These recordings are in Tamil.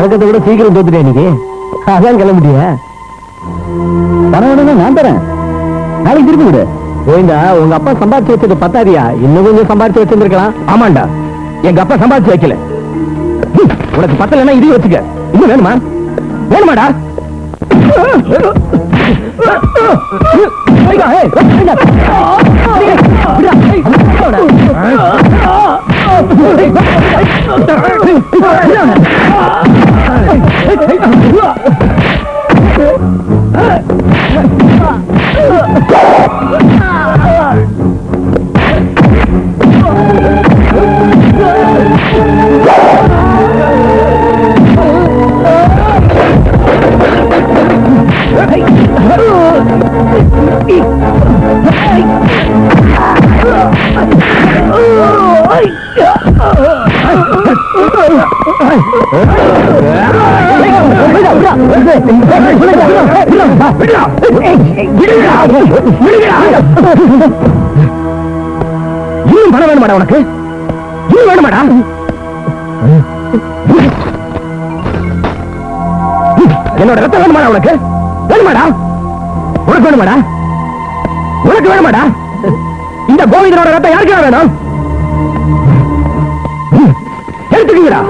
பழக்கத்தை விட சீக்கிரம் தோத்துட்டேன் இன்னைக்கு. அதான் கிளம்பிட்டியா? பரவாயில்ல, நான் தரேன். நாளைக்கு திருப்பி விடு. கோவிந்தா, உங்க அப்பா சம்பாதிச்சு வச்சது பத்தாதியா? இன்னும் கொஞ்சம் சம்பாதிச்சு வச்சிருந்திருக்கலாம். ஆமாண்டா, எங்க அப்பா சம்பாதிச்சு வைக்கல. உனக்கு பத்தலன்னா இதையும் வச்சுக்க. இன்னும் வேணுமா? வேணுமாடா? இன்னும் பணம் வேணுமாடா உனக்கு? இன்னும் வேணுமாடா? என்னோட ரத்தம் வேணுமாடா உனக்கு? வேணுமாடா? உனக்கு வேணுமாடா? உனக்கு வேணுமாடா? இந்த கோவிந்தனோட ரத்தம் யாருக்கு வேணும்? எடுத்துக்கீங்களா?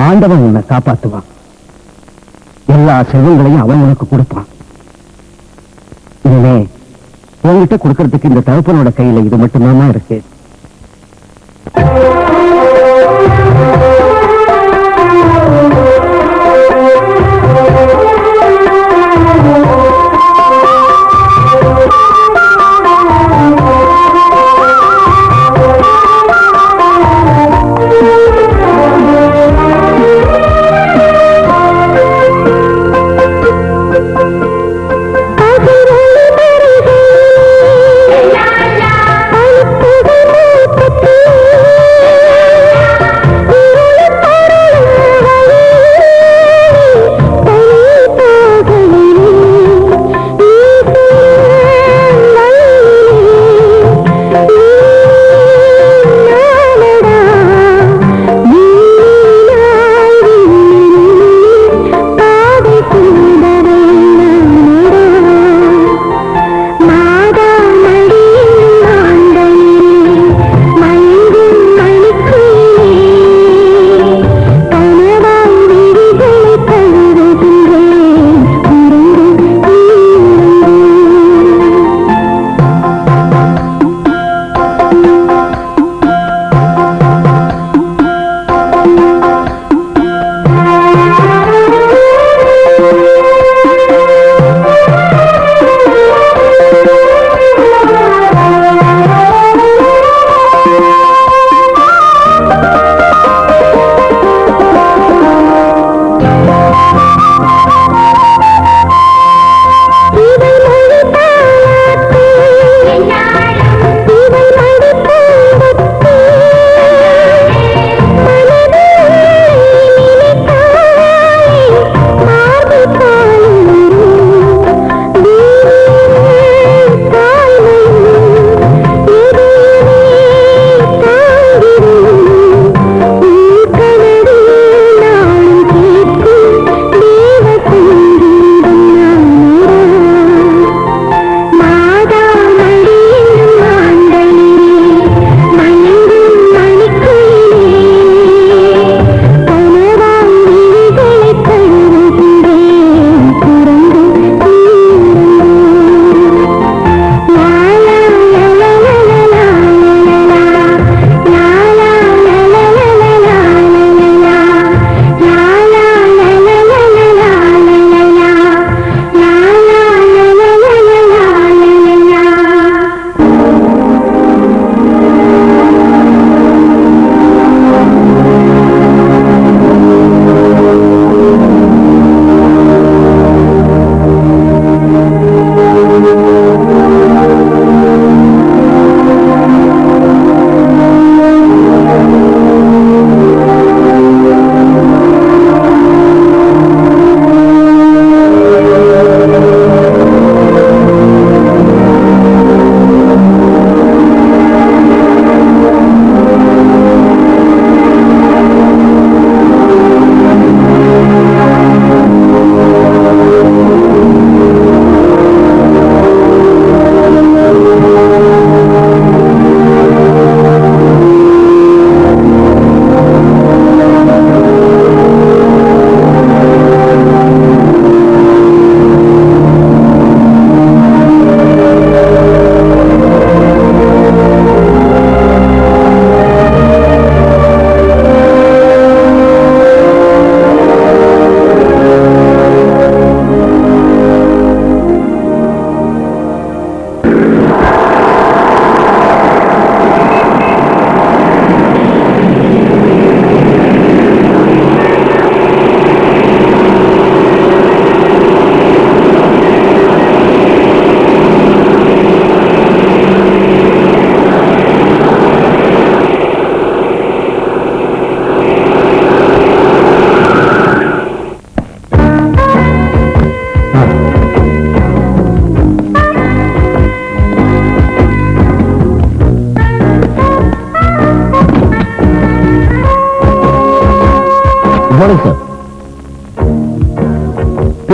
ஆண்டவன் உன்னை காப்பாற்றுவான். எல்லா செல்வங்களையும் அவன் உனக்கு கொடுப்பான். இனிமே உங்ககிட்ட கொடுக்கறதுக்கு இந்த தகப்பனோட கையில இது மட்டும்தான் இருக்கு. La la la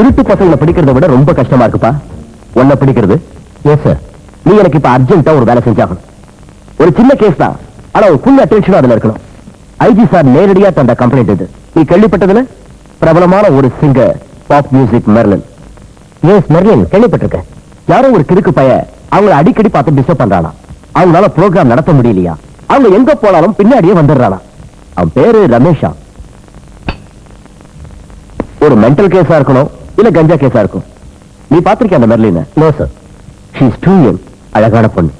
திருட்டு பசங்களை பிடிக்கிறத விட ரொம்ப கஷ்டமா இருக்குப்பா உன்னை பிடிக்கிறது. Yes sir. நீ எனக்கு இப்ப அர்ஜென்ட்டா ஒரு வேலை செஞ்சாகணும். ஒரு சின்ன கேஸ் தான், ஆனா ஒரு ஃபுல் அட்டென்ஷனும் அதுல இருக்கணும். ஐஜி சார் நேரடியா தந்த கம்ப்ளைண்ட் இது. நீ கேள்விப்பட்டதுல பிரபலமான ஒரு singer pop music Merlin. Yes Merlin, கேள்விப்பட்டிருக்க. யாரோ ஒரு கிறுக்கு பைய அவங்களை அடிக்கடி பார்த்து டிஸ்டர்ப் பண்றானா. அவங்களால ப்ரோக்ராம் நடத்த முடியலையா. அவங்க எங்க போனாலும் பின்னாடியே வந்துடுறானா. அவன் பேரு ரமேஷா. ஒரு மென்டல் கேஸா இருக்கணும், இல்ல கஞ்சா கேஸா இருக்கும். நீ பாத்திருக்கிய அந்த Merlin? No sir. She is too young. அழகான பொண்ணு.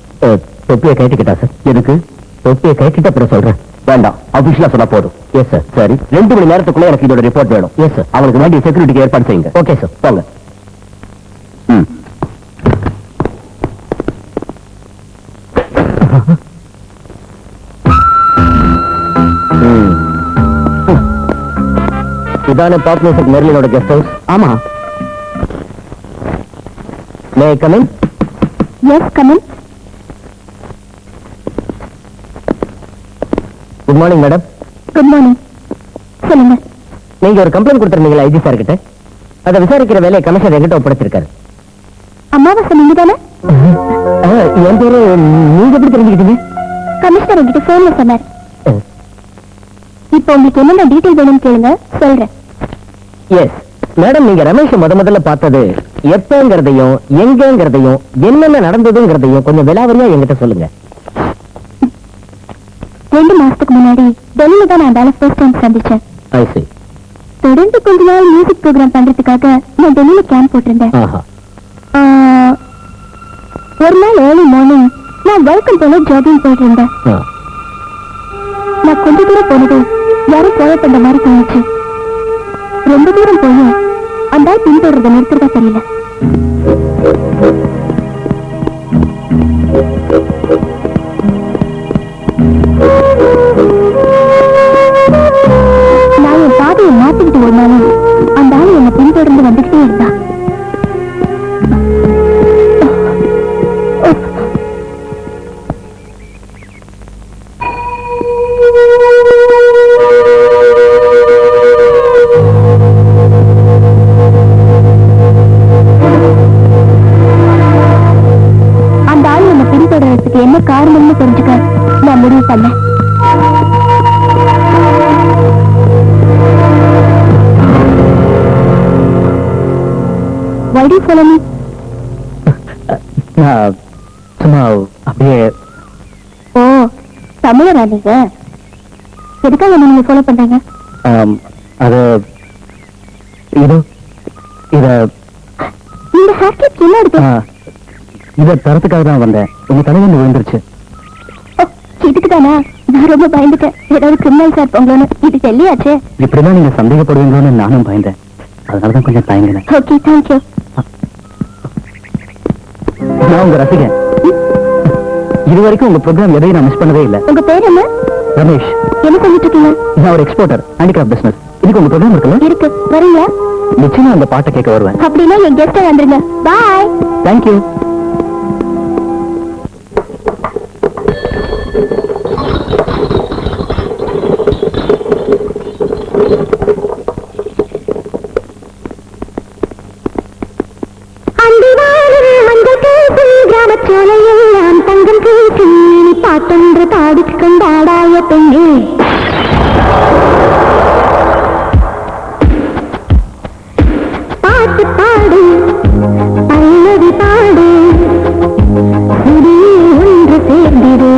தொப்பியை கைட்டிக்கிட்டா சார்? எதுக்கு? தொப்பியை கைட்டிட்ட அப்புறம் சொல்றேன். வேண்டாம், அபிஷியலா சொன்னா போதும். Yes sir. சரி, 2 மணி நேரத்துக்குள்ள எனக்கு இதோட ரிப்போர்ட் வேணும். Yes sir. அவங்களுக்கு வேண்டிய செக்யூரிட்டிக்கு ஏற்பாடு செய்யுங்க. Okay sir. போங்க. இதான பாப் மியூசிக் மெர்லினோட கெஸ்ட் ஹவுஸ்? ஆமா. May I come in? Yes, come in. Good morning madam. Good morning. சொல்லுங்க. நீங்க ஒரு கம்ப்ளைண்ட் கொடுத்திருந்தீங்களா ஐஜி சார் கிட்ட? அதை விசாரிக்கிற வேலையை கமிஷனர் எங்கிட்ட ஒப்படைச்சிருக்காரு. அம்மாவாசை நீங்க தானே? என் பேரு நீங்க எப்படி தெரிஞ்சுக்கிட்டீங்க? கமிஷனர் என்கிட்ட போன்ல சொன்னார். இப்போ உங்களுக்கு என்னென்ன டீடைல் வேணும்னு கேளுங்க, சொல்றேன். எஸ் மேடம், நீங்க ரமேஷ் முதல்ல பார்த்தது எப்பங்கிறதையும் எங்கங்கிறதையும் என்னென்ன நடந்ததுங்கிறதையும் கொஞ்சம் விலாவரியா என்கிட்ட சொல்லுங்க. 2 மாசத்துக்கு முன்னாடி டெல்லியில தான் நான் வேலை ஃபர்ஸ்ட் டைம் சந்திச்சேன். ஐ சீ. தொடர்ந்து கொஞ்ச நாள் மியூசிக் ப்ரோக்ராம் பண்றதுக்காக நான் டெல்லியில கேம்ப் போட்டிருந்தேன். ஒரு நாள் ஏர்லி மார்னிங் நான் வெல்கம் போல ஜாகிங் போயிட்டு இருந்தேன். நான் கொஞ்ச தூரம் போனது யாரும் போய பண்ற மாதிரி தோணுச்சு. ரொம்ப தூரம் போய் அந்த பின்தொடர்றத நிறுத்துறதா தெரியல. நான் என் பாதையை மாத்திக்கிட்டு ஓடினாலும் அந்த ஆள் என்னை பின்தொடர்ந்து வந்துகிட்டே இருந்தா. என்ன காரணம்னு தெரிஞ்சுக்க நான் முடிவு பண்ணேன். வழி சொல்லணும். சும்மா அப்படியே. ஓ, தமிழரா நீங்க? எதுக்காக நீங்க ஃபாலோ பண்றீங்க? அது இது இத இந்த ஹேர்கட் என்ன இருக்கு? இதை தரத்துக்காக தான் வந்தேன். உங்க தலைவன் விழுந்துருச்சு. இதுக்கு தானா? நான் ரொம்ப பயந்துட்டேன். ஏதாவது கிரிமினல் சார் போங்களோன்னு. இது தெல்லியாச்சே. இப்படிதான் நீங்க சந்தேகப்படுவீங்களோன்னு நானும் பயந்தேன். அதனாலதான் கொஞ்சம் தயங்கினேன். Okay, thank you. நான் உங்க ரசிகன். இது வரைக்கும் உங்க ப்ரோக்ராம் எதையும் நான் மிஸ் பண்ணவே இல்லை. உங்க பேர் என்ன? ரமேஷ். என்ன சொல்லிட்டு இருக்கீங்க? நான் ஒரு எக்ஸ்போர்ட்டர், ஹேண்டிகிராஃப்ட் பிசினஸ். இதுக்கு உங்க ப்ரோக்ராம் இருக்குல்ல? இருக்கு, வரீங்களா? நிச்சயமா அந்த பாட்டை கேட்க வருவேன். அப்படின்னா என் கெஸ்டா வந்துருங்க. பாய். தேங்க்யூ. கிராமச்சோலையெல்லாம் தங்கம் பேசி பாட்டொன்று பாடிக் கொண்டாடாய பெண்ணே. பாட்டு பாடு, பல்லவி பாடு, சுடியே ஒன்று சேர்ந்திடு,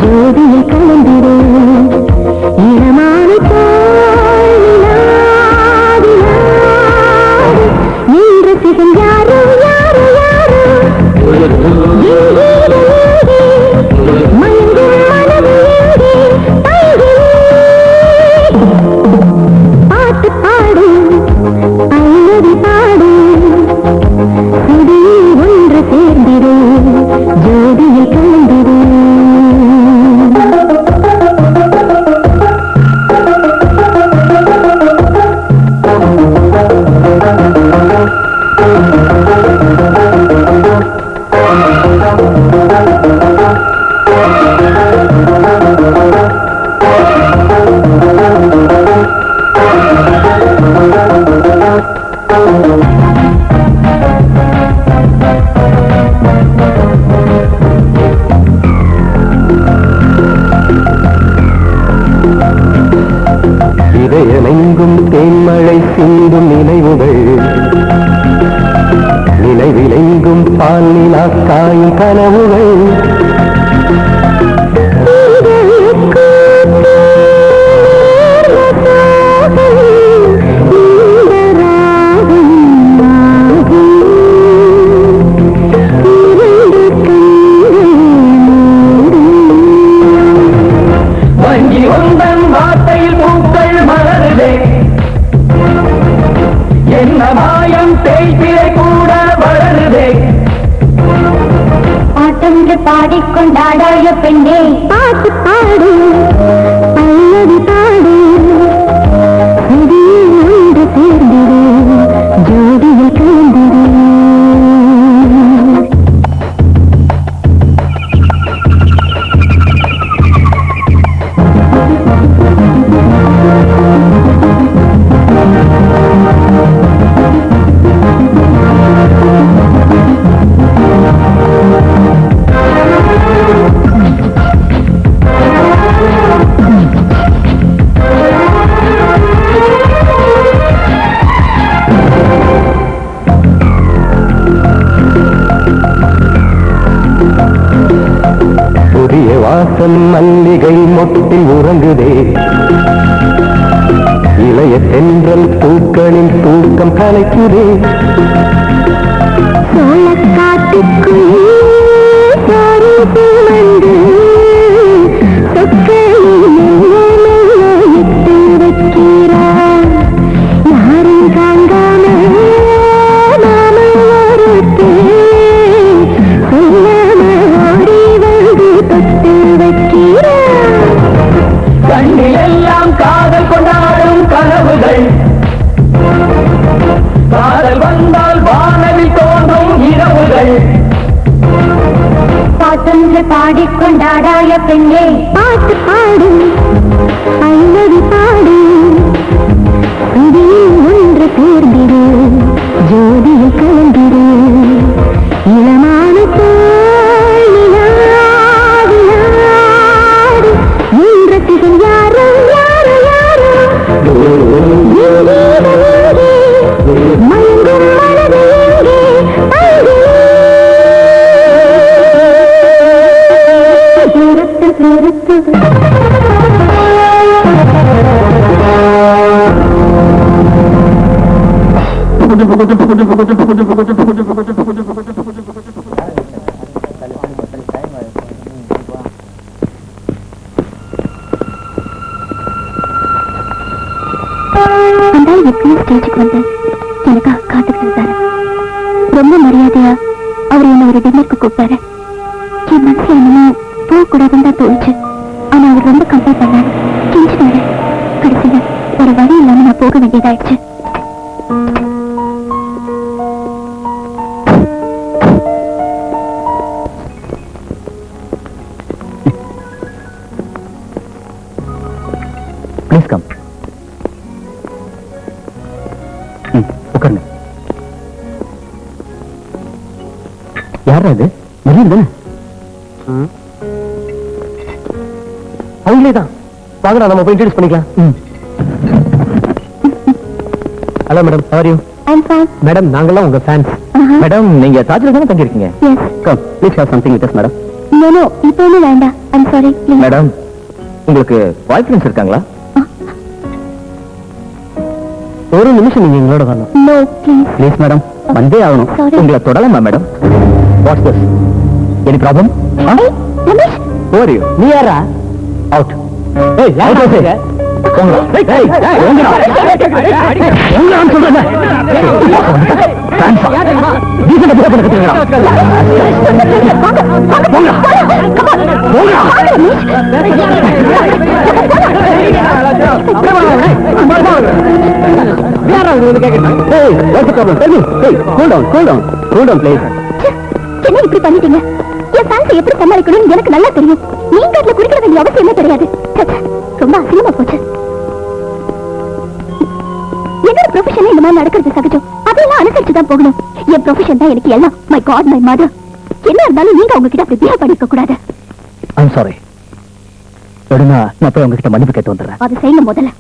ஜோதியை கலந்திடு, இனமான நின்று சிகஞ்சாரோ யாரோ யாரோ மயங்கும் மனது பாலினா காயும் கனவுகள் வங்கி உந்தன் வார்த்தையில் பூக்கள் மலருதே என்ன மாயம் தேய்பிலை கூட வளருதே பாட்டொன்று பாடிக்கொண்டாடாய பெண்ணே பாட்டு பாடு பல்லவி பாடு ஒன்று சேர்ந்திரு ஜோடியில் கலந்திரு புதிய வாசல் மல்லிகை மொட்டில் உறங்குதே இளைய தென்றல் பூக்களின் தூக்கம் கலைக்குதே சோழக்காட்டுக்குள் வந்து சொற்களில் இட்டு வைக்கிறார் யாரும் காங்காம நாம ஒருத்தே சொல்லாம ஓடி வந்து தொட்டு வைக்கிறார் கண்ணில் எல்லாம் காதல் கொண்டாடும் கனவுகள் காதல் வந்தால் வானவில் தோன்றும் இரவுகள் பாட்டொன்று பாடிக்கொண்டாடாய பெண்ணே பாட்டு பாடு பல்லவி பாடு இதில் ஒன்று சேர்ந்திரு ஜோதியில் கலந்திரு இளமான இன்றத்திகள் யாரோ யாரோ யாரோ மயங்கும் மனது எங்கே நிறுத்து நிறுத்து அந்த எப்பயும் ஸ்டேஜுக்கு வந்து எனக்காக காத்துக்கிட்டு இருந்தாரு. ரொம்ப மரியாதையா அவர் என்ன ஒரு டின்னருக்கு கூப்பிட்டாரு. என் மனசுல என்னமோ போகக்கூடாதுன்னு தான் தோணுச்சு. ஆனா அவர் ரொம்ப கம்பேர் பண்ணாரு, கெஞ்சினாரு. கடைசியில ஒரு வழி இல்லாம நான் போக வேண்டியதாயிடுச்சு. Please come. உட்காருங்க. யாரா இது? மரியம் தானே? அவங்களே தான். வாங்க நம்ம போய் இன்ட்ரோடியூஸ் பண்ணிக்கலாம். Hello madam, how are you? I'm fine. Madam, நாங்கெல்லாம் உங்க ஃபேன்ஸ். மேடம், நீங்க தாஜ்ல தானே தங்கி இருக்கீங்க? Yes. Come, please have something with us madam. No, no, இப்போ ஒன்றும் வேண்டாம். I'm sorry, please. மேடம், உங்களுக்கு பாய் ஃப்ரெண்ட்ஸ் இருக்காங்களா? ஒரு நிமிஷம் நீங்க எங்களோட வரணும். No, please. ப்ளீஸ் மேடம், வந்தே ஆகணும். Sorry. உங்களை தொடலாமா மேடம்? What's this? Any problem? Hey, Ramesh. Over you. நீ யாரா? அவுட். ஏய், யார் பேசுறீங்க? போங்க. ஏய், ஏய், போங்கடா. போங்கடான்னு சொல்றேன். ஃபேன்ஸா? டீசன்ட்டா பிஹேவ் பண்ண கத்துக்கங்கடா. போங்கடா. போங்கடா. ஏய், what's the problem? Tell me. Hey, cool down, cool down. Cool down, please. என்ன இப்படி பண்ணிட்டீங்க? என் ஃபேன்ஸை எப்படி சமாளிக்கணும்னு எனக்கு நல்லா தெரியும். நீங்க அதுல குடிக்க வேண்டிய அவசியமே கிடையாது. ரொம்ப அசிங்கமா போச்சு. என்னோட ப்ரொஃபஷன்ல இந்த மாதிரி நடக்கிறது சகஜம். அதெல்லாம் அனுசரிச்சு தான் போகணும். என் ப்ரொஃபஷன் தான் எனக்கு எல்லாம். My god, my mother. என்ன இருந்தாலும் நீங்க உங்ககிட்ட அப்படி பிஹேவ் பண்ணிருக்க கூடாது. I'm sorry. எடுங்க, நான் போய் உங்ககிட்ட மன்னிப்பு கேட்டு வந்துடுறேன். அதை செய்யுங்க முதல்ல.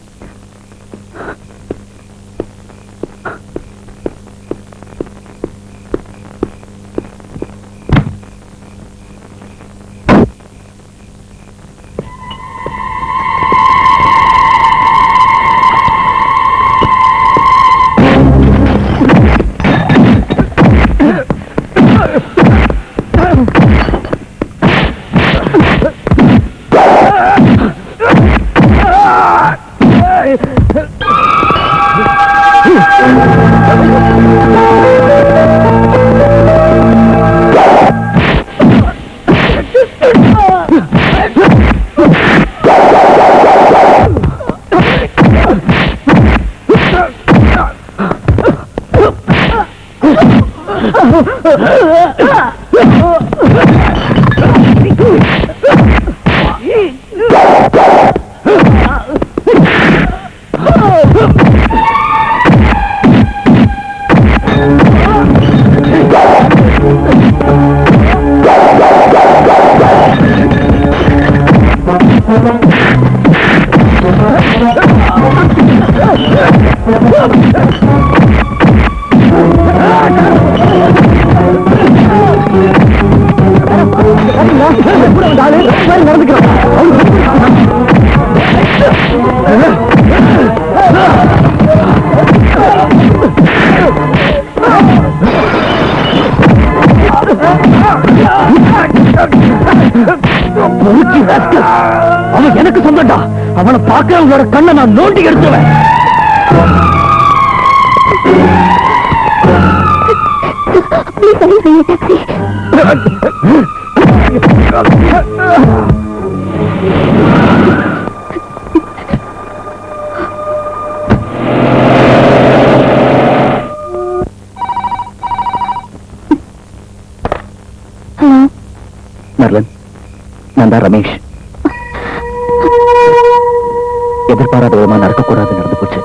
அவன் எனக்கு சொந்தண்டா. அவனை பார்க்கிறவங்களோட கண்ணை நான் நோண்டி எடுத்துவேன். மர்லன், நான் தான் ரமேஷ். எதிர்பாராத விதமா நடக்கக்கூடாது நடந்து போச்சு.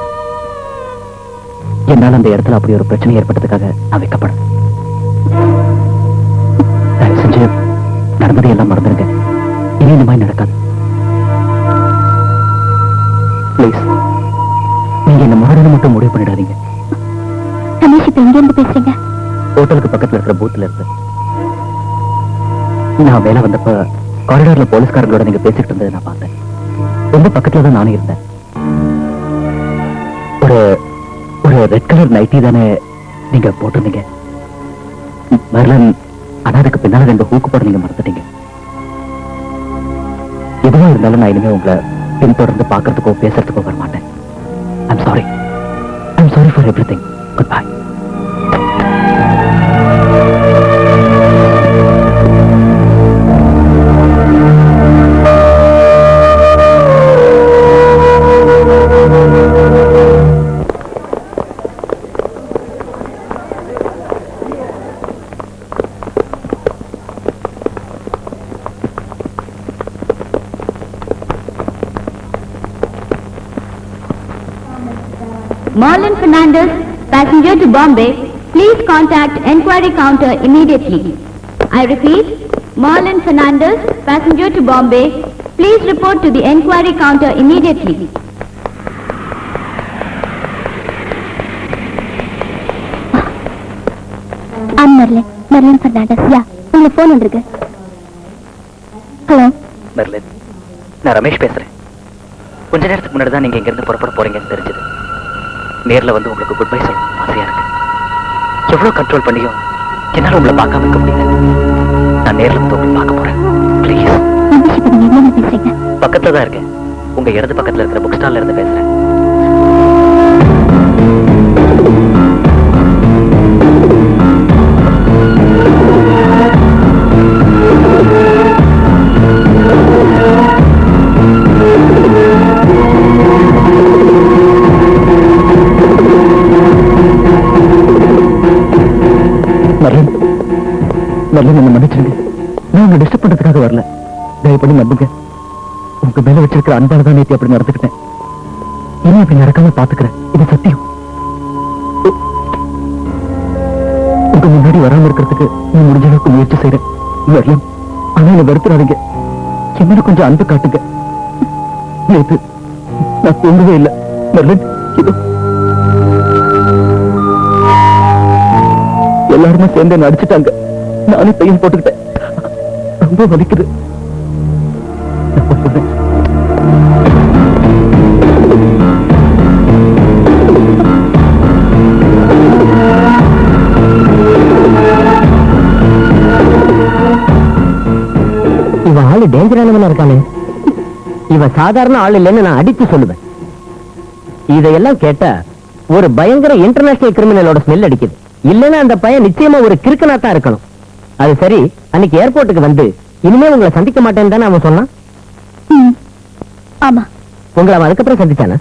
என்னால் அந்த இடத்துல அப்படி ஒரு பிரச்சனை ஏற்பட்டதுக்காக நான் வைக்கப்படும். தயவு செஞ்சு நடந்ததை எல்லாம் மறந்துருங்க. இனி இந்த மாதிரி நடக்காது. பிளீஸ், நீங்க இந்த மாடலை மட்டும் முடிவு பண்ணிடாதீங்க. ரமேஷ், இப்ப எங்க இருந்து பேசுறீங்க? ஹோட்டலுக்கு பக்கத்துல இருக்கிற பூத்துல இருந்து. நான் வேலை வந்தப்ப காரிடார்ல போலீஸ்காரங்களோட நீங்க பேசிட்டு இருந்ததை நான் பார்த்தேன். ரொம்ப பக்கத்துல தான் நானும் இருந்தேன். ஒரு ஒரு ரெட் கலர் நைட்டி தானே நீங்க போட்டிருந்தீங்க மர்லன்? ஆனா அதுக்கு பின்னால 2 ஹூக்கு போட நீங்க மறந்துட்டீங்க. எதுவா இருந்தாலும் நான் இனிமே உங்களை பின்தொடர்ந்து பார்க்கறதுக்கோ பேசுறதுக்கோ வர மாட்டேன். I'm sorry for everything. Good bye. Marlon Fernandez, passenger to Bombay, please contact enquiry counter immediately. I repeat, Marlon Fernandez, passenger to Bombay, please report to the enquiry counter immediately. I'm Marlon Fernandez. Yeah, உங்க phone வந்திருக்கு. Hello. மர்லன், நான் ரமேஷ் பேசுறேன். கொஞ்ச நேரத்துக்கு முன்னாடி தான் நீங்க இங்க இருந்து புறப்பட போறீங்கன்னு தெரிஞ்சது. நேர்ல வந்து உங்களுக்கு குட் பை சொல்ல ஆசையா இருக்கு. எவ்வளவு கண்ட்ரோல் பண்ணியும் என்னால உங்களை பார்க்காம இருக்க முடியல. நான் நேர்ல வந்து உங்களை பார்க்க போறேன். ப்ளீஸ். பக்கத்துல தான் இருக்கேன். உங்க இடது பக்கத்துல இருக்கிற புக் ஸ்டால்ல இருந்து பேசுறேன். மர்லன், என்ன மன்னிச்சிருங்க. நான் உங்களை டிஸ்டர்ப் பண்றதுக்காக வரல. தயவு பண்ணி நம்புங்க. உங்க மேல வச்சிருக்கிற அன்பால தான் நேத்தி அப்படி நடந்துக்கிட்டேன். இனி அப்படி நடக்காம பாத்துக்கிறேன். இது சத்தியம். உங்க முன்னாடி வராம இருக்கிறதுக்கு நீ முடிஞ்ச அளவுக்கு முயற்சி செய்யறேன். மர்லன், ஆனா என்ன வருத்துறாதீங்க. என்ன கொஞ்சம் அன்பு காட்டுங்க. நேத்து நான் தூங்கவே இல்லை. மர்லன், இதோ எல்லாருமே சேர்ந்து என்ன அடிச்சுட்டாங்க. நானே பையன் போட்டுக்கிட்டேன். ரொம்ப வலிக்குது. இவ ஆளு டேஞ்சரானவனா இருக்கானே. இவ சாதாரண ஆள் இல்லைன்னு நான் அடிச்சு சொல்லுவேன். இதையெல்லாம் கேட்டா ஒரு பயங்கர இன்டர்நேஷனல் கிரிமினலோட ஸ்மெல் அடிக்குது. இல்லன்னா அந்த பையன் நிச்சயமா ஒரு கிறுக்கனா தான் இருக்கணும். அது சரி, அன்னைக்கு ஏர்போர்ட்டுக்கு வந்து இனிமே உங்களை சந்திக்க மாட்டேன்னு தானே அவன் சொன்னான்? ஆமா. உங்களை அவன் அதுக்கப்புறம் சந்திச்சானா?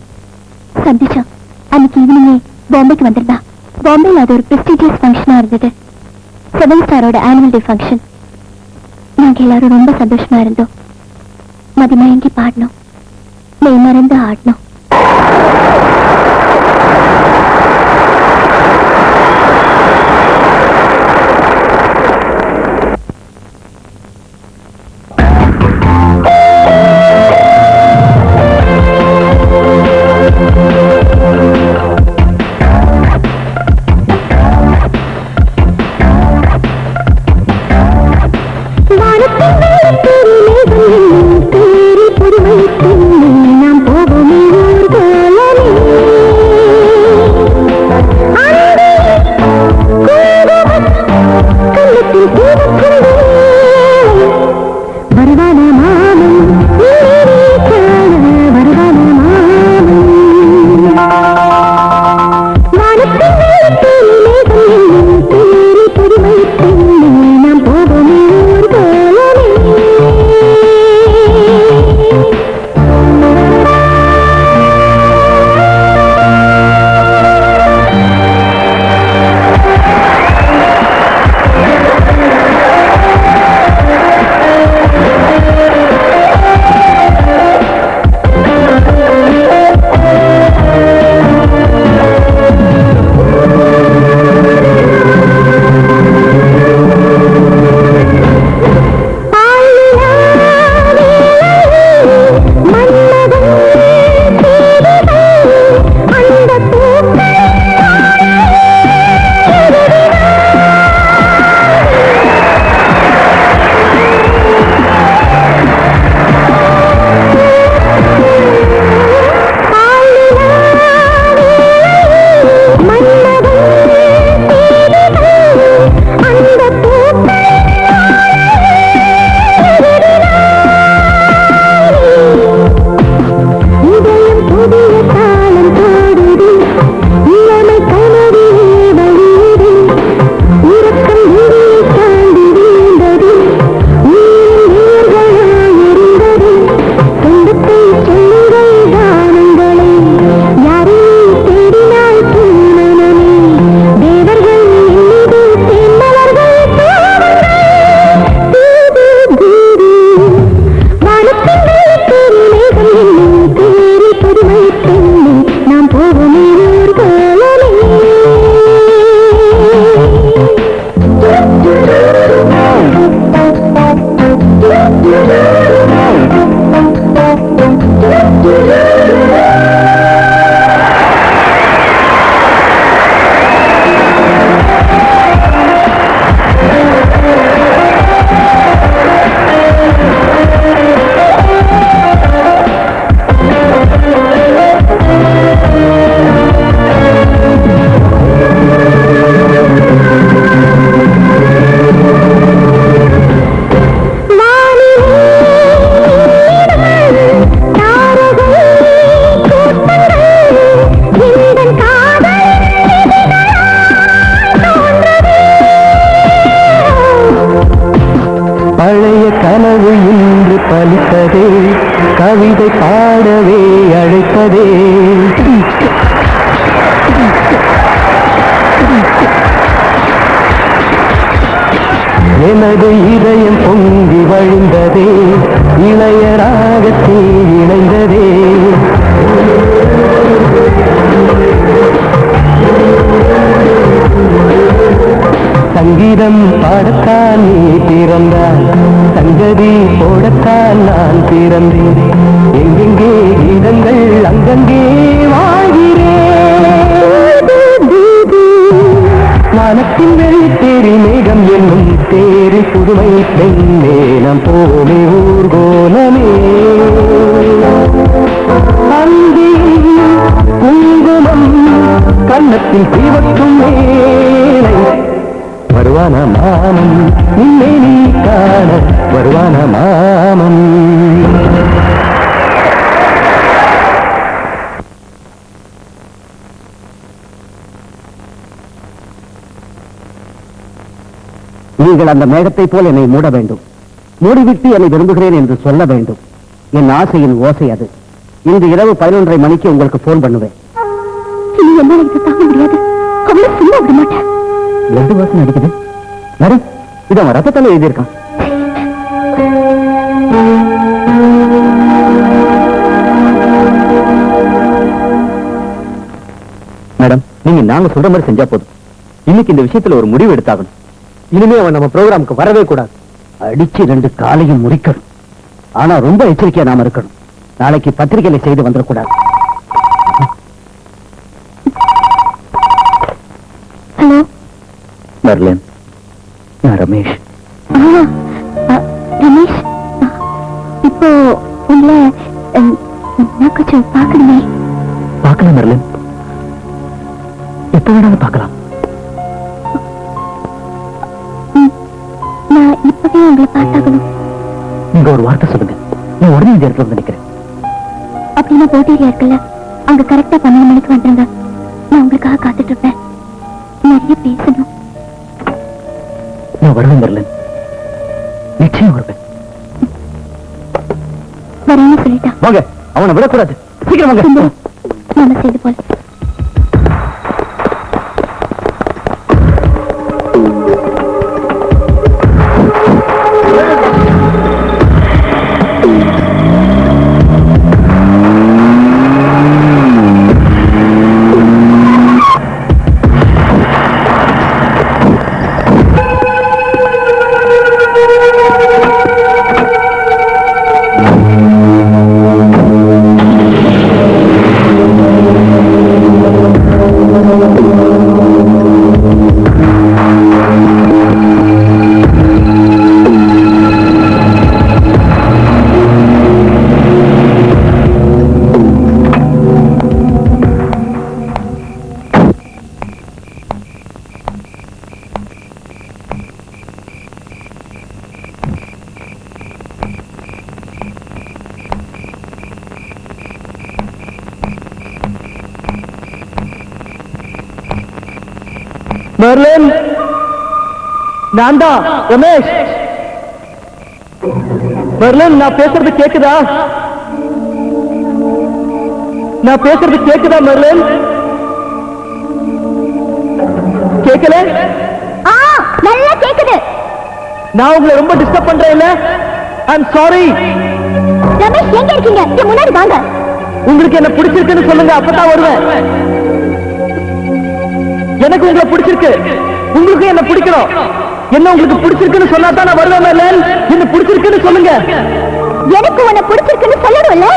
சந்திச்சான். அன்னைக்கு ஈவினிங்கே பாம்பேக்கு வந்திருந்தா. பாம்பேல அது ஒரு பிரஸ்டீஜியஸ் ஃபங்க்ஷனா இருந்தது. 7 ஸ்டாரோட ஆனுவல் டே ஃபங்க்ஷன். நாங்க எல்லாரும் ரொம்ப சந்தோஷமா இருந்தோம். மதிமயங்கி பாடணும், மெய் மறந்து ஆடணும். கவிதை பாடவே அழைப்பதே எனது இதயம் பொங்கி வழிந்ததே இளையராகத்தில் இணைந்ததே சங்கீதம் பாடத்தான் நீ பிறந்தாய் சங்கதி போடத்தான் நான் பிறந்தேன் எங்கெங்கே கீதங்கள் அங்கங்கே வாழ்கிறேன் வானத்தின் வெள்ளித்தேரி மேகம் என்னும் தேரி புதுமை பெண்ணே நாம் போமே ஊர்கோலமே அந்தியில் குங்குமம் கண்ணத்தில் தீவற்றும் மேலை வருவான மாமன் நின்னை நீ காண வருவான மாமன் நீங்கள் அந்த மேகத்தை போல் என்னை மூட வேண்டும் மூடிவிட்டு என்னை விரும்புகிறேன் என்று சொல்ல வேண்டும் என் ஆசையின் ஓசை அது இன்று இரவு 11:30 மணிக்கு உங்களுக்கு போன் பண்ணுவேன் தாங்க முடியாது அவளை சும்மா விட மாட்டேன் எது வாசனை அடிக்குது மேடம் இது அவன் ரத்தத்தால எழுதியிருக்கான். மேடம் நீங்க நாங்க சொல்ற மாதிரி செஞ்சா போதும். இன்னைக்கு இந்த விஷயத்துல ஒரு முடிவு எடுத்தாகணும். இனிமே அவன் நம்ம ப்ரோக்ராமுக்கு வரவே கூடாது. அடிச்சு 2 காலையும் முறிக்கணும். ஆனா ரொம்ப எச்சரிக்கையா நாம இருக்கணும். நாளைக்கு பத்திரிகையில செய்து வந்துடக்கூடாது. ஹலோ மெர்லின், நான் ரமேஷ். ரமேஷ், இப்போ உங்களை நான் கொஞ்சம் பார்க்கணுமே. பார்க்கலாம் மெர்லின், எப்ப வேணாலும் பார்க்கலாம். நான் இப்பவே உங்களை பார்த்தாகணும். நீங்க ஒரு வார்த்தை சொல்லுங்க, நான் உடனே இந்த இடத்துல வந்து நிக்கிறேன். அப்படின்னா போட்டேரியா இருக்குல்ல, அங்க கரெக்டா 12 மணிக்கு வந்துருங்க. நான் உங்களுக்காக காத்துட்டு இருப்பேன். நிறைய பேசணும். நான் வருவேன் மெர்லின், நிச்சயம் வருவேன். வரேன்னு சொல்லிட்டான். வாங்க, அவனை விடக்கூடாது. சீக்கிரம் வாங்க. நம்ம செய்து போல. மெர்லின், நான் தான் ரமேஷ். மெர்லின், நான் பேசுறது கேக்குதா? நான் பேசுறது கேக்குதா மெர்லின்? கேட்கல? நல்லா கேக்குது. நான் உங்களை ரொம்ப டிஸ்டர்ப் பண்றேன் இல்ல? I'm sorry. ரமேஷ், எங்க இருக்கீங்க? இங்க முன்னாடி வாங்க. உங்களுக்கு என்ன பிடிச்சிருக்குன்னு சொல்லுங்க, அப்பதான் வருவேன். எனக்கு உங்களை பிடிச்சிருக்கு, உங்களுக்கு என்ன பிடிக்கணும். என்ன உங்களுக்கு பிடிச்சிருக்குன்னு சொன்னா தான் நான் வருவேன் மெர்லின். என்ன பிடிச்சிருக்குன்னு சொல்லுங்க. எனக்கு உன்னை பிடிச்சிருக்குன்னு சொல்லணும்ல.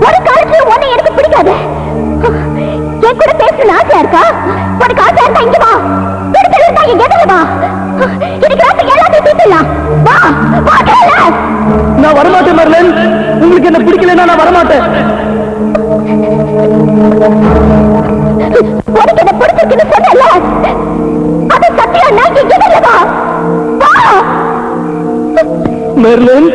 ஒரு காலத்துல உன்னை எனக்கு பிடிக்காது. என் கூட பேசணும்னு ஆசையா இருக்கா? உனக்கு ஆசையா இருக்கா இங்க வா. பிடிச்சது இருந்தா இங்க எதிர வா. இன்னைக்கு ராத்திரி எல்லாத்தையும் தீர்த்துடலாம். வா வா. நான் வரமாட்டேன் மெர்லின். உங்களுக்கு என்ன பிடிக்கலன்னா நான் வரமாட்டேன். உனக்கு என்ன பிடிச்சிருக்குன்னு சொன்னல, அது சத்தியம். நான் இங்க எதிர வா. வா மெர்லின்.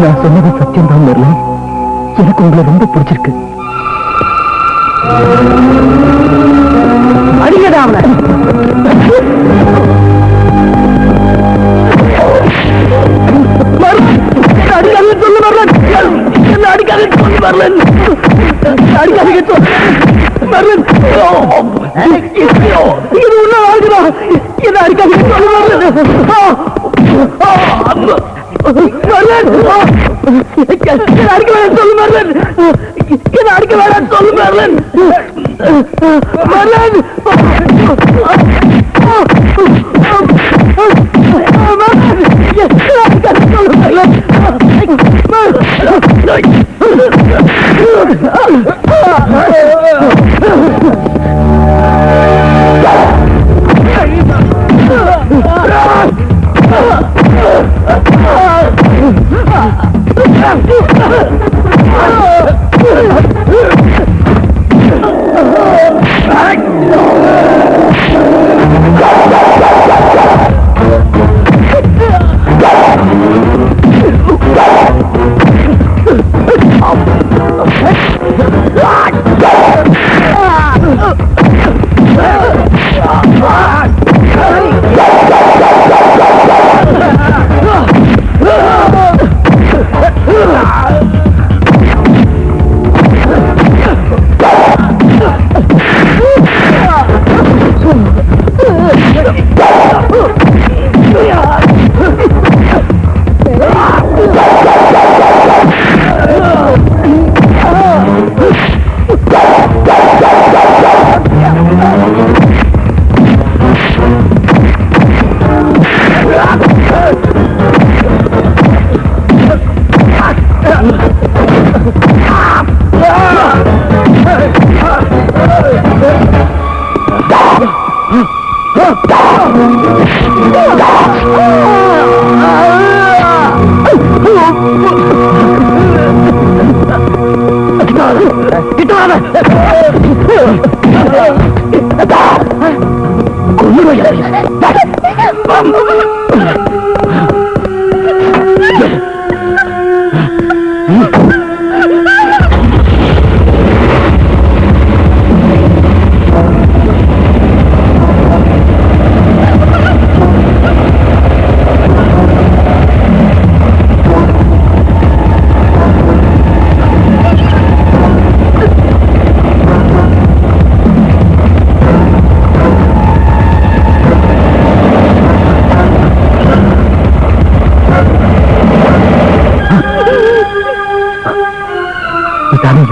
நான் சொன்னது சத்தியம் தான் மெர்லின். எனக்கு உங்களை ரொம்ப பிடிச்சிருக்கு. அடிக்கடா அவனை. அடிக்காதே சொல்லு மெர்லின். என்ன அடிக்காதே சொல்லு மெர்லின். அடிக்காதே சொல்லு மெர்லின். இது உன்ன ஆகுதா? என்ன அடிக்காதே சொல்லு மெர்லின். அடிக்க வேணாம் சொல்லு மெர்லின். என்ன அடிக்க வேணாம் சொல்லு மெர்லின். மெர்லின்,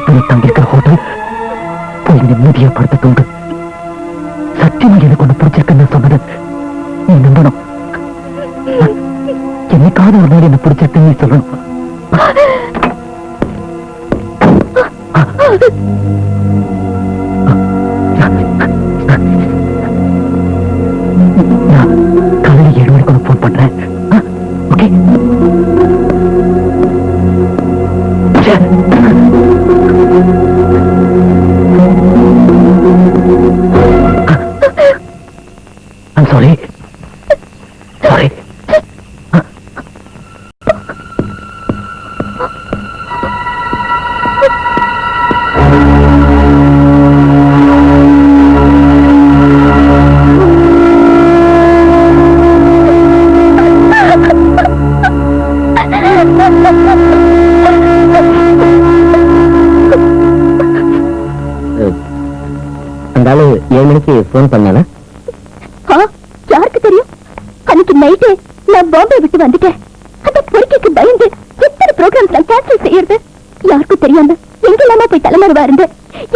இப்படி தங்கியிருக்கிற ஹோட்டல் போய் நிம்மதியா படுத்த தூண்டு. சத்தியமா எனக்கு ஒண்ணு பிடிச்சிருக்குன்னு சொன்னது நீ நம்பணும். என்னைக்காவது ஒரு நாள் என்ன பிடிச்சிருக்குன்னு நீ சொல்லணும். நான் காலையில் 7 மணிக்கு ஒன்று போன் பண்றேன். ஓகே? I'm sorry. Sorry. அந்த ஆளு 7 மணிக்கு போன் பண்ணானா? யாருக்கு தெரியும்? அன்னைக்கு நைட்டு நான் பாம்பே விட்டு வந்துட்டேன். அந்த பொறுக்கைக்கு பயந்து எத்தனை ப்ரோக்ராம்ஸ் நான் கேன்சல் செய்யறது யாருக்கும் தெரியாம எங்கெல்லாமா போய் தலைமறைவா இருந்து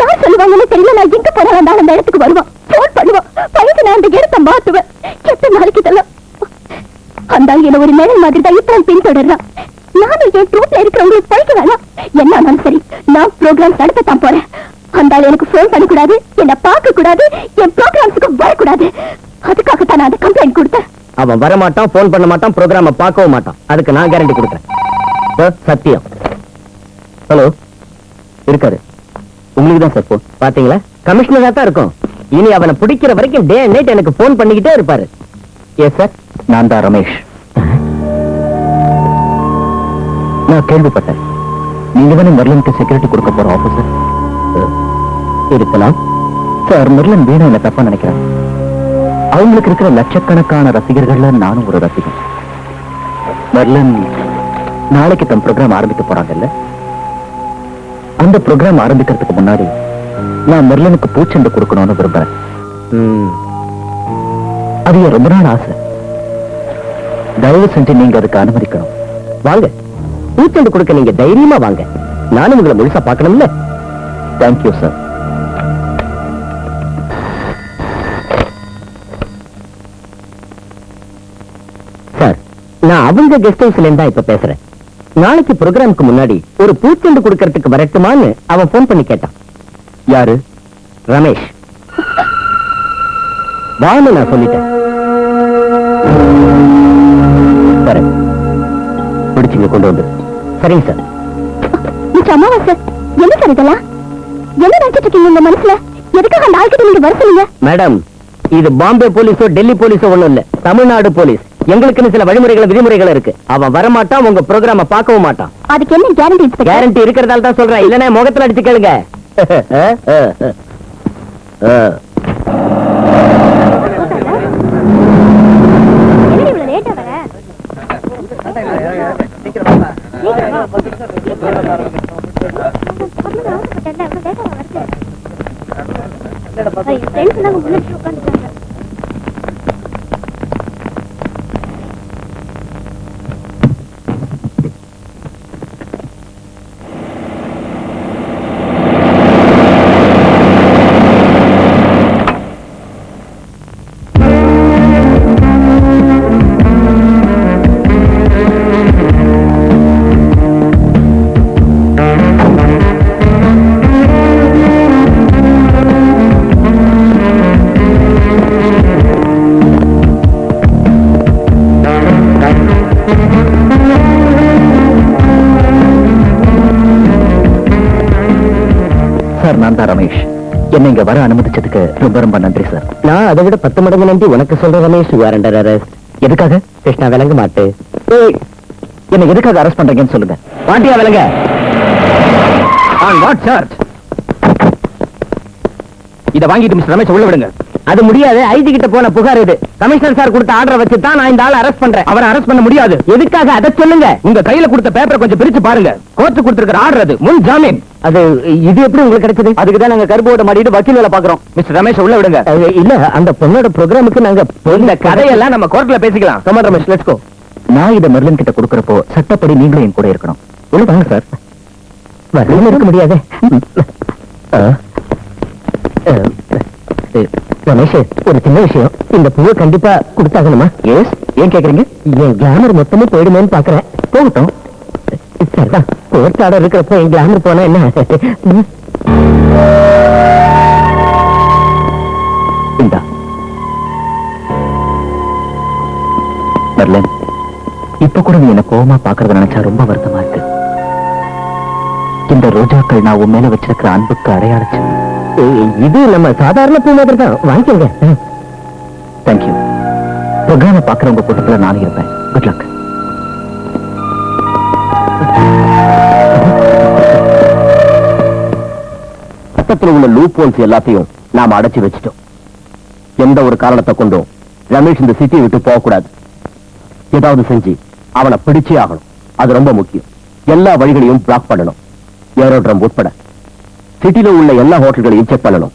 யார் சொல்லுவாங்கன்னு தெரியல. நான் எங்க போனாலும் அந்த இடத்துக்கு வருவான், போன் பண்ணுவான். பயந்து நான் அந்த இடத்தை மாத்துவேன். எத்தனை நாளைக்கு இதெல்லாம் அந்த ஆள் என்ன ஒரு மேடல் மாதிரி தான் இப்ப பின்தொடர்றான். நானும் என் ட்ரூப்ல இருக்கிறவங்களுக்கு பழிக்க வேணாம். என்ன ஆனாலும் சரி, நான் ப்ரோக்ராம்ஸ் நடத்தத்தான் போறேன். அந்த ஆள் எனக்கு போன் பண்ணக்கூடாது, என்ன பார்க்க கூடாது, என் ப்ரோக்ராம்ஸுக்கு வரக்கூடாது. அதுக்காகத்தான் நான் அந்த கம்ப்ளைண்ட் கொடுத்தேன். அவன் வரமாட்டான், போன் பண்ண மாட்டான், ப்ரோக்ராம பார்க்கவும் மாட்டான். அதுக்கு நான் கேரண்டி கொடுக்குறேன். சத்தியம். ஹலோ, இருக்காரு. உங்களுக்கு தான் சார் போன். பாத்தீங்களா, கமிஷனரா தான் இருக்கும். இனி அவனை பிடிக்கிற வரைக்கும் டே நைட் எனக்கு போன் பண்ணிக்கிட்டே இருப்பாரு. எஸ் சார், நான் தான் ரமேஷ். நான் கேள்விப்பட்டேன், நீங்க தானே மெர்லினுக்கு செக்யூரிட்டி கொடுக்க போற ஆபீசர். இருக்கலாம் சார். மெர்லின் வீணா என்ன தப்பா நினைக்கிறேன். அவங்களுக்கு இருக்கிற லட்சக்கணக்கான ரசிகர்கள்ல நானும் ஒரு ரசிகன். மெர்லின் நாளைக்கு தன் ப்ரோக்ராம் ஆரம்பிக்க போறாங்கல்ல, அந்த ப்ரோக்ராம் ஆரம்பிக்கிறதுக்கு முன்னாடி நான் மெர்லினுக்கு பூச்செண்டு கொடுக்கணும்னு விரும்புறேன். அது என் ரொம்ப நாள் ஆசை. தயவு செஞ்சு நீங்க அதுக்கு அனுமதிக்கணும். வாங்க, பூச்செண்டு கொடுக்க நீங்க தைரியமா வாங்க. நானும் உங்களை முழுசா பார்க்கணும்ல. Thank you sir. சார், நான் அவங்க கெஸ்ட் ஹவுஸ்ல இருந்தா இப்ப பேசுறேன். நாளைக்கு ப்ரோக்ராமுக்கு முன்னாடி ஒரு பூச்செண்டு கொடுக்கறதுக்கு வரட்டுமான்னு அவன் போன் பண்ணி கேட்டான். யாரு? ரமேஷ். வான்னு நான் சொல்லிட்டேன். பிடிச்சிங்க கொண்டு வந்து. சரிங்க சார். அமாவாசை என்ன சார் இதெல்லாம்? என்ன நினைச்சிட்டு இருக்கீங்க உங்க மனசுல? எதுக்காக அந்த ஆள்கிட்ட நீங்க வர சொன்னீங்க? மேடம், இது பாம்பே போலீஸோ டெல்லி போலீஸோ ஒண்ணும் இல்ல, தமிழ்நாடு போலீஸ். எங்களுக்குன்னு சில வழிமுறைகள் விதிமுறைகள் இருக்கு. அவன் வரமாட்டான், உங்க ப்ரோக்ராம பார்க்கவும் மாட்டான். அதுக்கு என்ன கேரண்டி இன்ஸ்பெக்டர்? கேரண்டி இருக்கிறதால தான் சொல்றேன், இல்லன்னா முகத்துல அடிச்சு கேளுங்க. லேட்டா வர சார், நான் தான் ரமேஷ். என்னை இங்க வர அனுமதிச்சதுக்கு ரொம்ப ரொம்ப நன்றி சார். நான் அதை விட 10 மடங்கு நன்றி உனக்கு சொல்றேன் ரமேஷ். வேறண்டர் அரெஸ்ட். எதுக்காக? கிருஷ்ணா விளங்க மாட்டு. என்ன எதுக்காக அரெஸ்ட் பண்றீங்கன்னு சொல்லுங்க. வாண்டியா விளங்க. On what charge? இத வாங்கிட்டு மிஸ்டர் ரமேஷ் உள்ள விடுங்க. அது முடியாது. ஐஜி கிட்ட போன புகார் இது. கமிஷனர் சார் கொடுத்த ஆர்டரை வச்சு தான் நான் இந்த ஆளை அரெஸ்ட் பண்றேன். அவரை அரெஸ்ட் பண்ண முடியாது. எதுக்காக? அதை சொல்லுங்க. உங்க கையில கொடுத்த பேப்பரை கொஞ்சம் பிரிச்சு பாருங்க. கோர்ட் கொடுத்திருக்கிற ஆர்டர் அது. முன் ஜாமீன். அது இது எப்படி உங்களுக்கு கிடைச்சது? அதுக்கு தான் நாங்க கருப்போட மாட்டிட்டு வக்கீல் வேலை பாக்குறோம். மிஸ்டர் ரமேஷ் உள்ள விடுங்க. இல்ல, அந்த பொண்ணோட ப்ரோகிராமுக்கு நாங்க இந்த கதையெல்லாம் நம்ம கோர்ட்ல பேசிக்கலாம். Come on Ramesh, let's go. நான் இத மெர்லின் கிட்ட கொடுக்கறப்போ சட்டப்படி நீங்களும் என் கூட இருக்கணும். உள்ள வாங்க சார். வரல இருக்க முடியாது. ரமேஷ், ஒரு சின்ன விஷயம். இந்த பூவை கண்டிப்பா கொடுத்தாகணுமா? எஸ். ஏன் கேக்குறீங்க? என் கிளாமர் மொத்தமும் போயிடுமேன்னு பாக்குறேன். போகட்டும். சரிதான். கோர்ட் ஆர்டர் இருக்கிறப்போ என் கிளாமர் போனா என்ன? இந்தா மெர்லின், இப்ப கூட நீ என்ன கோவமா பாக்குறத நினைச்சா ரொம்ப வருத்தமா இருக்கு. இந்த ரோஜாக்கள் நான் உன் மேல வச்சிருக்கிற அன்புக்கு அடையாளச்சு. இது நம்ம சாதாரண பூ மாதிரி தான். வாங்கிக்கோங்க. தேங்க்யூ. ப்ரோக்ராம பாக்குறவங்க கூட்டத்துல நானும் இருப்பேன். Good luck. பக்கத்துல உள்ள லூப் ஹோல்ஸ் எல்லாத்தையும் நாம அடைச்சு வச்சிட்டோம். எந்த ஒரு காரணத்தை கொண்டும் ரமேஷ் இந்த சிட்டியை விட்டு போக கூடாது. ஏதாவது செஞ்சு அவனை பிடிச்சே ஆகணும். அது ரொம்ப முக்கியம். எல்லா வழிகளையும் பிளாக் பண்ணணும். ஏரோட்ரம் உட்பட சிட்டில உள்ள எல்லா ஹோட்டல்களையும் செக் பண்ணணும்.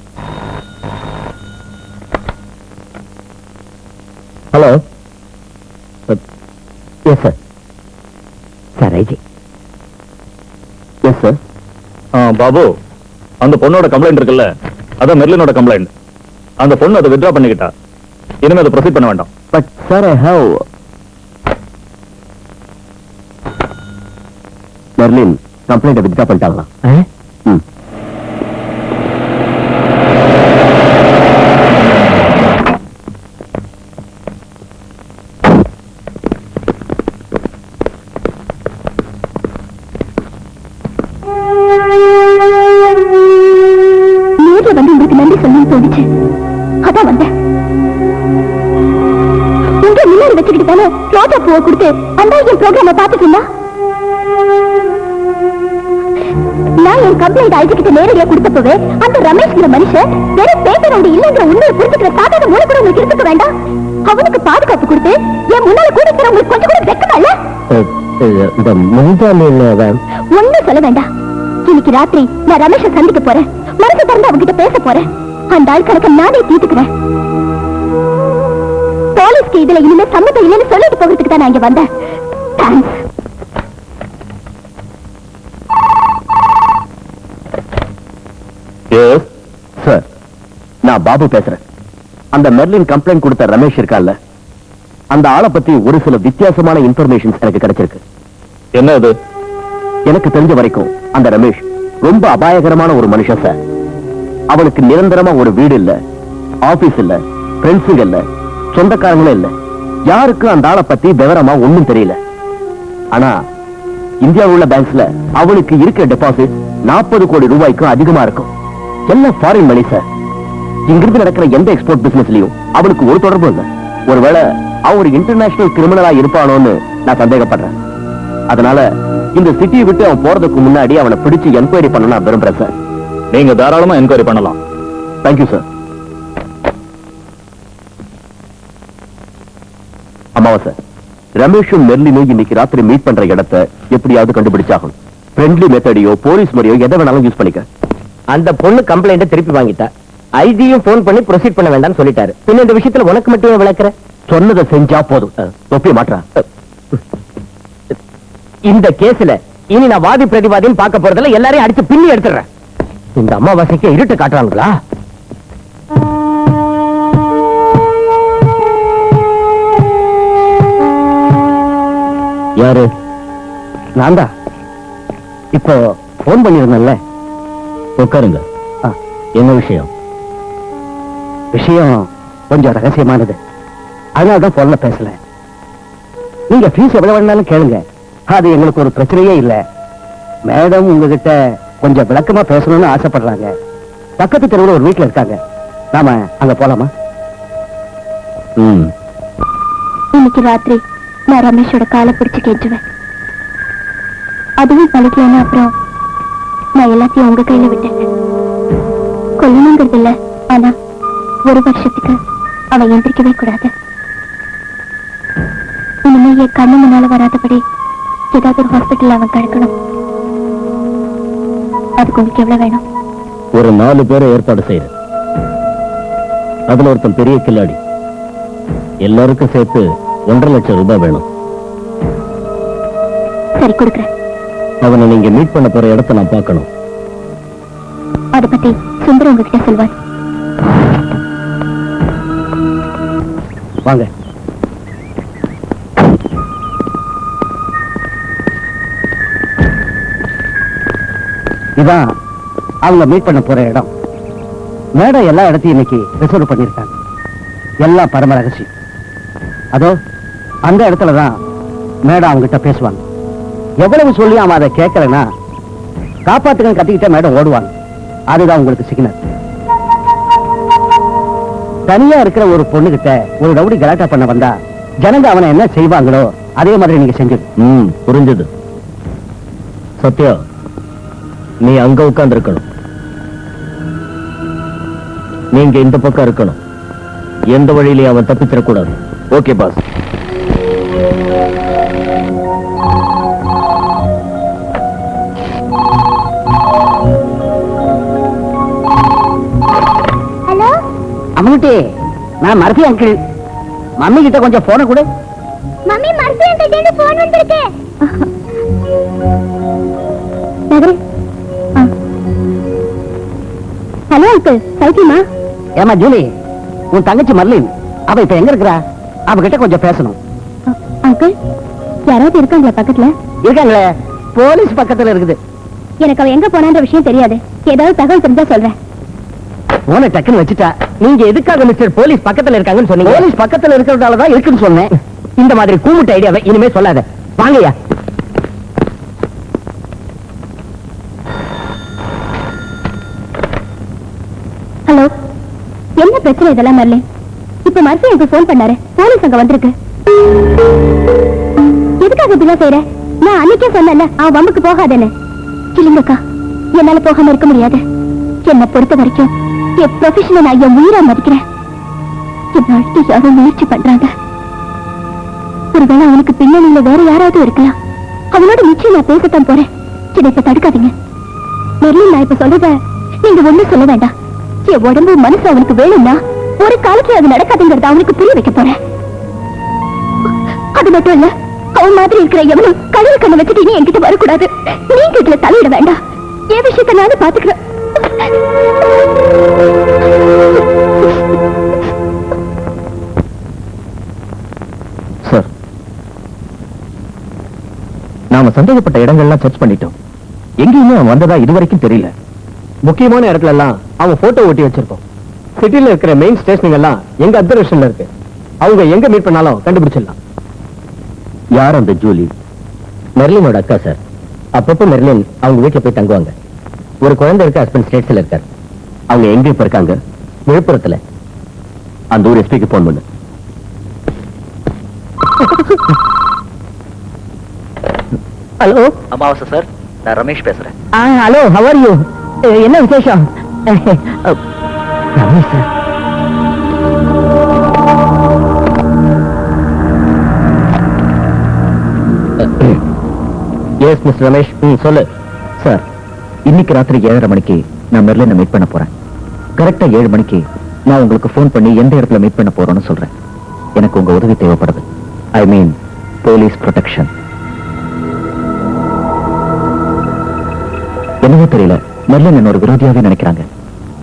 Hello. Yes sir. Sir IG. Yes sir. Babu, அந்த பொண்ணோட கம்ப்ளைண்ட் இருக்குல்ல, அதான் மெர்லினோட கம்ப்ளைண்ட். அந்த பொண்ணு அதை வித்ட்ரா பண்ணிக்கிட்டா. இனிமே அதை ப்ரொசீட் பண்ண வேண்டாம். But sir, I have Merlin complaint withdraw பண்ணிட்டாங்களா? வந்து உங்களுக்கு நன்றி சொல்லி தோணுச்சு. அதான் வந்தேன். உங்க முன்னாடி வச்சுக்கிட்டு தானே ரோஜா பூவை கொடுத்து அந்த என் ப்ரோக்ராம பாத்துக்கீங்களா? நான் என் கம்ப்ளைண்ட் ஐஜிக்கிட்ட நேரடியா கொடுத்தப்பவே அந்த ரமேஷ்ங்கிற மனுஷன் வெறும் பேப்பரோட இல்லங்கிற உண்மையை புரிஞ்சுக்கிற சாதாரண மூளை கூட உங்களுக்கு இருக்க வேண்டாம். அவனுக்கு பாதுகாப்பு கொடுத்து என் முன்னால கூட இருக்கிற உங்களுக்கு கொஞ்சம் கூட வெக்கமா இல்ல? ஒண்ணும் சொல்ல வேண்டாம். இன்னைக்கு ராத்திரி நான் ரமேஷை சந்திக்க போறேன். மனசு திறந்து அவகிட்ட பேச போறேன். அந்த ஆள் கணக்க நானே தீர்த்துக்கிறேன். போலீஸ்க்கு இதுல இனிமே சம்மதம் இல்லைன்னு சொல்லிட்டு போகிறதுக்கு தான் நான் இங்க வந்தேன். தேங்க்ஸ். சார், நான் பாபு பேசுறேன். அந்த மெர்லின் கம்ப்ளைண்ட் கொடுத்த ரமேஷ் இருக்கால, அந்த ஆளை பத்தி ஒரு சில வித்தியாசமான இன்ஃபர்மேஷன்ஸ் எனக்கு கிடைச்சிருக்கு. என்ன அது? எனக்கு தெரிஞ்ச வரைக்கும் அந்த ரமேஷ் ரொம்ப அபாயகரமான ஒரு மனுஷன் சார். அவனுக்கு நிரந்தரமா ஒரு வீடு இல்ல, ஆபீஸ் இல்ல, ஃப்ரெண்ட்ஸுங்க இல்ல, சொந்தக்காரங்களும் இல்ல. யாருக்கும் அந்த ஆளை பத்தி விவரமா ஒண்ணும் தெரியல. ஆனா இந்தியாவில் உள்ள பேங்க்ஸ்ல அவனுக்கு இருக்கிற டெபாசிட் 40 கோடி ரூபாய்க்கும் அதிகமா இருக்கும். எல்லாம் ஃபாரின் மணி சார். இங்கிருந்து நடக்கிற எந்த எக்ஸ்போர்ட் பிசினஸ்லயும் அவனுக்கு ஒரு தொடர்பு இல்ல. ஒருவேளை அவன் ஒரு இன்டர்நேஷனல் கிரிமினலா இருப்பானோன்னு நான் சந்தேகப்படுறேன். அதனால இந்த சிட்டியை விட்டு அவன் போறதுக்கு முன்னாடி அவனை பிடிச்சு என்கொயரி பண்ண நான் விரும்புறேன் சார். நீங்க தாராளமா என்கொயரி பண்ணலாம். Thank you sir. அமாவாசை, ரமேஷும் மெர்லினும் இன்னைக்கு ராத்திரி மீட் பண்ற இடத்தை எப்படியாவது கண்டுபிடிச்சாகணும். ஃப்ரெண்ட்லி மெத்தடியோ போலீஸ் முறையோ எதை வேணாலும் யூஸ் பண்ணிக்க. அந்த பொண்ணு கம்ப்ளைண்ட திருப்பி வாங்கிட்டா. ஐஜியும் போன் பண்ணி ப்ரொசீட் பண்ண வேண்டாம்னு சொல்லிட்டாரு. பின்ன இந்த விஷயத்துல உனக்கு மட்டும் விளக்குற? சொன்னதை செஞ்சா போதும். தொப்பிய மாற்றா. இந்த கேஸ்ல இனி நான் வாதி பிரதிவாதியும் பார்க்க போறதுல எல்லாரையும் அடிச்சு பின்னி எடுத்துறேன். இந்த அம்மாவாசைக்கு இருட்டு காட்டுறாங்களா? யாரு? நான் தான். இப்போ போன் பண்ணிருந்தேன்ல. உட்காருங்க. என்ன விஷயம்? விஷயம் கொஞ்சம் ரகசியமானது. அதனாலதான் போன்ல பேசல. நீங்க ஃபீஸ் எவ்வளவு வேணாலும் கேளுங்க, அது எங்களுக்கு ஒரு பிரச்சனையே இல்ல. மேடம் உங்ககிட்ட கொஞ்சம் விளக்கமா பேசணும்னு ஆசைப்படுறாங்க. பக்கத்து தெருவில் ஒரு வீட்டுல இருக்காங்க. நாம அங்க போலாமா? இன்னைக்கு ராத்திரி நான் ரமேஷோட காலை பிடிச்சு கேட்டுவேன். அதுவும் பழிக்கலன்னா அப்புறம் நான் எல்லாத்தையும் உங்க கையில விட்டேன். கொல்லணுங்கிறது இல்ல, ஆனா ஒரு வருஷத்துக்கு அவன் எந்திரிக்கவே கூடாது. இனிமே என் கண்ணு முன்னால வராதபடி ஏதாவது ஒரு ஹாஸ்பிட்டல் அவன் கிடக்கணும். அதுக்கு உங்களுக்கு எவ்வளவு வேணும்? ஒரு 4 பேரை ஏற்பாடு செய்யற. அதுல ஒருத்தன் பெரிய கில்லாடி. எல்லாருக்கும் சேர்த்து 1.5 லட்சம் ரூபாய் வேணும். சரி, கொடுக்குறேன். அவனை நீங்க மீட் பண்ண போற இடத்தை நான் பார்க்கணும். அதை பத்தி சுந்தரம் உங்ககிட்ட சொல்வார். வாங்க. இதான் அவங்க மீட் பண்ண போற இடம். மேடம் எல்லா இடத்தையும் இன்னைக்கு ரிசர்வ் பண்ணிருக்காங்க. எல்லாம் பரம ரகசியம். அதோ அந்த இடத்துலதான் மேடம் அவங்க கிட்ட பேசுவாங்க. எவ்வளவு சொல்லி அவன் அதை கேட்கலன்னா காப்பாத்துக்க கத்திக்கிட்ட மேடம் ஓடுவாங்க. அதுதான் உங்களுக்கு சிக்னல். தனியா இருக்கிற ஒரு பொண்ணு கிட்ட ஒரு ரவுடி கலாட்டா பண்ண வந்தா ஜனங்க அவனை என்ன செய்வாங்களோ அதே மாதிரி நீங்க செஞ்சது. புரிஞ்சது. சத்யா, நீ அங்க உட்கார்ந்து இருக்கணும். நீங்க இந்த பக்கம் இருக்கணும். எந்த வழியிலையும் அவன் தப்பிச்சிடக்கூடாது. Okay boss. ஹலோ அம்முட்டி, நான் மர்ஃபி அங்கிள். மம்மி கிட்ட கொஞ்சம் போன கொடு. மம்மி, மர்சி அங்கிட்ட இருந்து போன் வந்திருக்கு. நகரு. ஹலோ அங்கிள், சௌக்கியமா? ஏமா ஜூலி, உன் தங்கச்சி மர்லின் அவ இப்ப எங்க இருக்கிறா? அவகிட்ட கொஞ்சம் பேசணும். அங்கிள், யாராவது இருக்காங்களா பக்கத்துல? இருக்காங்களே, போலீஸ் பக்கத்துல இருக்குது. எனக்கு அவ எங்க போனான்ற விஷயம் தெரியாது. ஏதாவது தகவல் தெரிஞ்சா சொல்றேன். போன டக்குன்னு வச்சுட்டா. நீங்க எதுக்காக மிஸ்டர் போலீஸ் பக்கத்துல இருக்காங்கன்னு சொன்னீங்க? போலீஸ் பக்கத்துல இருக்கிறதாலதான் இருக்குன்னு சொன்னேன். இந்த மாதிரி கூமுட்ட ஐடியாவை இனிமே சொல்லாத. வாங்கய்யா. ஹலோ, என்ன பிரச்சனை இதெல்லாம் மர்லின்? இப்ப மர்சி எனக்கு போன் பண்ணாரு. போலீஸ் அங்க வந்திருக்கு. எதுக்காக இப்படிலாம் செய்யற? நான் அன்னைக்கே சொன்னேன்ல, அவன் வம்புக்கு போகாதேன்னு. இல்லைங்கக்கா, என்னால போகாம இருக்க முடியாது. என்னை பொறுத்த வரைக்கும் என் ப்ரொஃபஷனை நான் என் உயிரா மதிக்கிறேன். என்ன அழுத்தி யாரும் முயற்சி பண்றாங்க. ஒருவேளை அவனுக்கு பின்னணியில வேற யாராவது இருக்கலாம். அவனோட நிச்சயம் நான் பேசத்தான் போறேன். இதை இப்ப தடுக்காதீங்க. மெர்லின், நான் இப்ப சொல்றத நீங்க ஒண்ணும் சொல்ல வேண்டாம். என் உடம்பு மனசு அவனுக்கு வேணும்னா ஒரு காலத்துல அது நடக்காதுங்கிறத அவனுக்கு புரிய வைக்க போறேன். அது மட்டும் இல்ல, அவன் மாதிரி இருக்கிற எவனும் கடல் கண்ணை வச்சுட்டு நீ என்கிட்ட வரக்கூடாது. நீங்க இதுல தலையிட வேண்டாம். என் விஷயத்தை நானும் பாத்துக்கிறேன். சார், நாம சந்தேகப்பட்ட இடங்கள்லாம் சர்ச் பண்ணிட்டோம். எங்கேயுமே அவன் வந்ததா இதுவரைக்கும் தெரியல. முக்கியமான இடத்துல எல்லாம் அவன் போட்டோ ஒட்டி வச்சிருக்கோம். சிட்டில இருக்கிற மெயின் ஸ்டேஷன் எல்லாம் எங்க அப்சர்வேஷன்ல இருக்கு. அவங்க எங்க மீட் பண்ணாலும் கண்டுபிடிச்சிடலாம். யார் அந்த ஜூலி? மெர்லினோட அக்கா சார். அப்பப்போ மெர்லின் அவங்க வீட்டுல போய் தங்குவாங்க. ஒரு குழந்தை இருக்கு, ஹஸ்பண்ட் ஸ்டேட்ஸ்ல இருக்காரு. அவங்க எங்க இப்ப இருக்காங்க? விழுப்புரத்துல. அந்த ஊர் எஸ்பிக்கு போன் பண்ணு. ஹலோ அமாவாசை சார், நான் ரமேஷ் பேசுறேன். Hello, how are you? என்ன விசேஷம்? Ramesh sir. S mister Ramesh. சொல்லு சார், இன்னைக்கு ராத்திரி 7:30 மணிக்கு நான் மெர்லினை மீட் பண்ண போறேன். கரெக்டா 7 மணிக்கு நான் உங்களுக்கு ஃபோன் பண்ணி எந்த இடத்துல மீட் பண்ண போறேன்னு சொல்றேன். எனக்கு உங்க உதவி தேவைப்படுது. ஐ மீன் போலீஸ் ப்ரொடெக்ஷன். என்னவோ தெரியல, மெர்லின் என்ன ஒரு விரோதியாவே நினைக்கிறாங்க.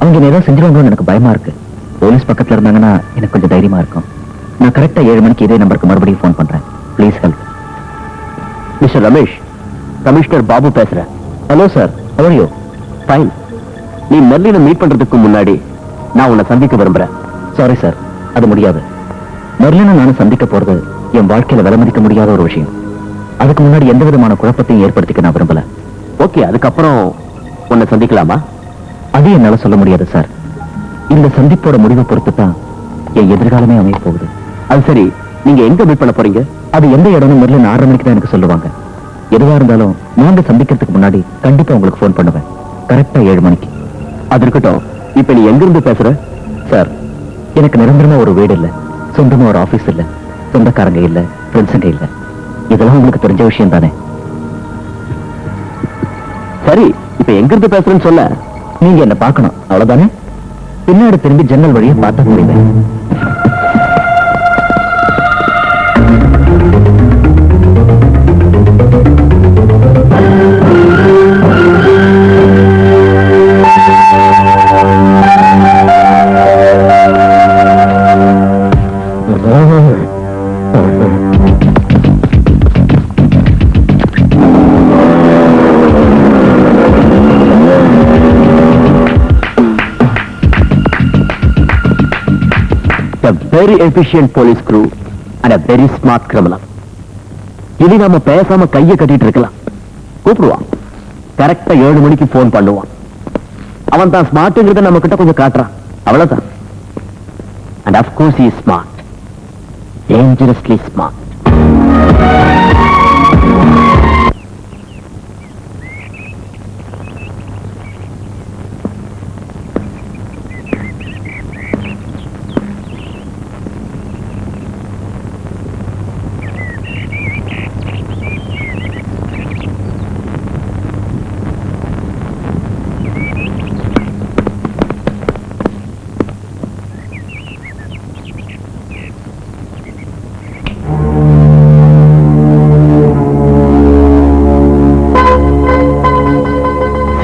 அவங்க என்ன ஏதோ செஞ்சிருவாங்கன்னு எனக்கு பயமா இருக்கு. போலீஸ் பக்கத்துல இருந்தாங்கன்னா எனக்கு கொஞ்சம் தைரியமா இருக்கும். நான் கரெக்டா 7 மணிக்கு இதே நம்பருக்கு மறுபடியும் ஃபோன் பண்றேன். Please help. Mister Ramesh, commissioner Babu பேசுறேன். Hello sir, how are you? Fine. நீ மெர்லினை மீட் பண்றதுக்கு முன்னாடி நான் உன்னை சந்திக்க விரும்புறேன். சாரி சார், அது முடியாது. மெர்லினை நானும் சந்திக்க போறது என் வாழ்க்கையில விலை மதிக்க முடியாத ஒரு விஷயம். அதுக்கு முன்னாடி எந்த விதமான குழப்பத்தையும் ஏற்படுத்திக்க நான் விரும்பல. ஓகே, அதுக்கப்புறம் உன்னை சந்திக்கலாமா? அது என்னால சொல்ல முடியாது சார். இந்த சந்திப்போட முடிவை பொறுத்து தான் என் எதிர்காலமே அமைய போகுது. அது சரி, நீங்க எங்க மீட் பண்ண போறீங்க? அது எந்த இடம்னு மெர்லின் 6:30 மணிக்கு தான் எனக்கு சொல்லுவாங்க. எதுவா இருந்தாலும் நாங்க சந்திக்கிறதுக்கு முன்னாடி கண்டிப்பா உங்களுக்கு ஃபோன் பண்ணுவேன். கரெக்டா 7 மணிக்கு. அது இருக்கட்டும். இப்ப நீ எங்க இருந்து பேசுற? சார், எனக்கு நிரந்தரமா ஒரு வீடு இல்ல, சொந்தமா ஒரு ஆபீஸ் இல்ல, சொந்தக்காரங்க இல்ல, ஃப்ரெண்ட்ஸுங்க இல்ல. இதெல்லாம் உங்களுக்கு தெரிஞ்ச விஷயம் தானே? சரி, இப்ப எங்க இருந்து பேசுறேன்னு சொல்ல. நீங்க என்ன பார்க்கணும், அவ்வளவுதானே? பின்னாடி திரும்பி ஜன்னல் வழியை பார்த்த முடியுது. A very efficient police crew and a very smart criminal. இனி நாம பேசாம கையை கட்டிட்டு இருக்கலாம். கூப்பிடுவான், கரெக்டா 7 மணிக்கு போன் பண்ணுவான். அவன் தான் ஸ்மார்ட்ங்கிறத நம்ம கிட்ட கொஞ்சம் காட்டுறான், அவ்வளவுதான். And of course he is smart, dangerously smart.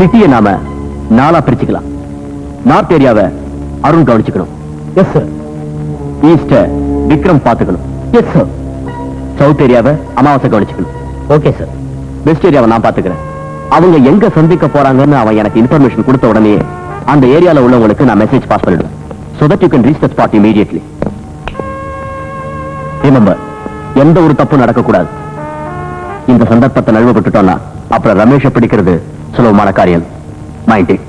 சிட்டியை நாம 4 பிரிச்சுக்கலாம். நார்த் ஏரியாவை அருண் கவனிச்சுக்கணும். Yes sir. ஈஸ்ட விக்ரம் பாத்துக்கணும். Yes sir. சவுத் ஏரியாவை அமாவாசை கவனிச்சுக்கணும். Okay sir. வெஸ்ட் ஏரியாவை நான் பாத்துக்கிறேன். அவங்க எங்க சந்திக்க போறாங்கன்னு அவன் எனக்கு இன்ஃபர்மேஷன் கொடுத்த உடனே அந்த ஏரியால உள்ளவங்களுக்கு நான் மெசேஜ் பாஸ் பண்ணிடுவேன். so that you can reach the spot immediately. Remember, எந்த ஒரு தப்பு நடக்க கூடாது. இந்த சந்தர்ப்பத்தை நழுவப்பட்டுட்டோம்னா அப்புறம் ரமேஷை பிடிக்கிறது சுலபமான காரியம். Mind it.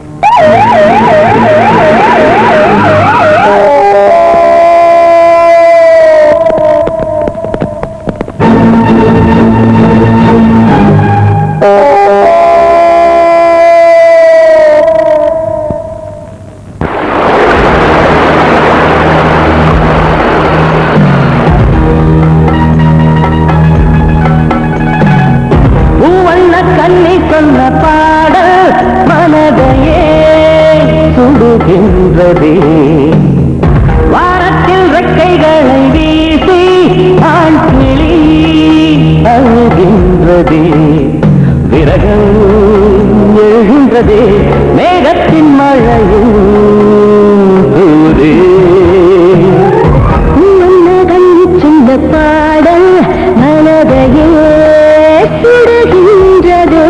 வாரத்தில் ரெக்கைகளை வீசி ஆண் கிளி அழுகின்றது, விரகம் எழுகின்றது, மேகத்தின் மழையும் தூரே சொந்த பாடல் மனதையே சுடுகின்றது.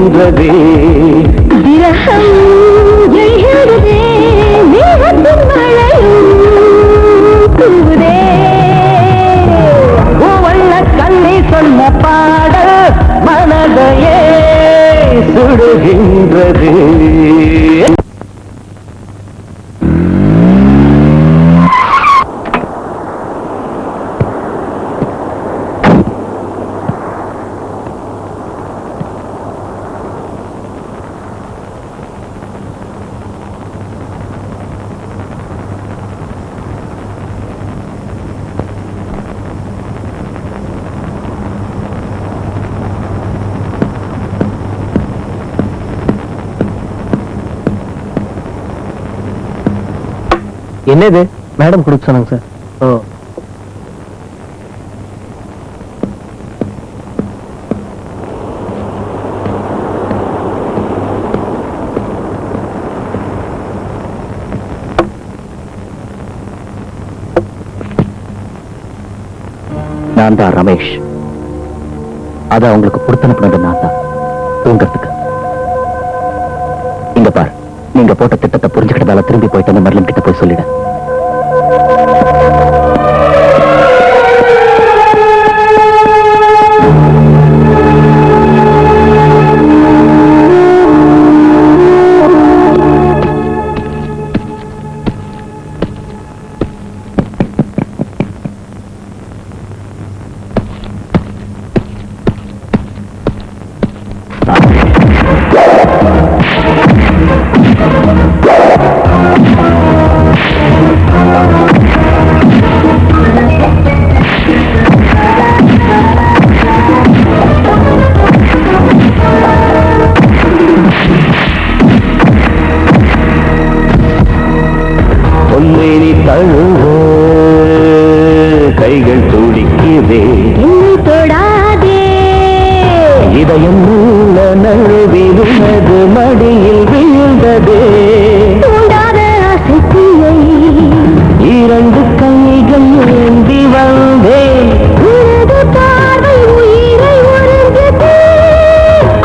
சுடுகின்றதே விரகம் எழுகிறதே மேகத்தின் மழையும் தூவுதே பூவண்ண கண்ணை சொன்ன பாடல் மனதையே சுடுகின்றது என்னது மேடம் கொடுக்க சொன்னாங்க சார். ஓ, நான் தான் ரமேஷ். அதை அவங்களுக்கு கொடுத்தனுப்புனது நான் தான், தூங்கறதுக்கு. இங்க பார், நீங்க போட்ட திட்டத்தை புரிஞ்சுக்கிட்டதால திரும்பி போயிட்டு அந்த மர்லின் கிட்ட போய் சொல்லிட. பொன்னேனி தழுவ கைகள் துடிக்குதே என்னை தொடாதே இதயம் உள்ள நழுவிலுள்ளது மடியில் வீழ்ந்ததே தூண்டாத ஆசையை இரண்டு கைகள் ஏந்தி வந்தேன் உனது பார்வை உயிரை உறிஞ்சிட்டே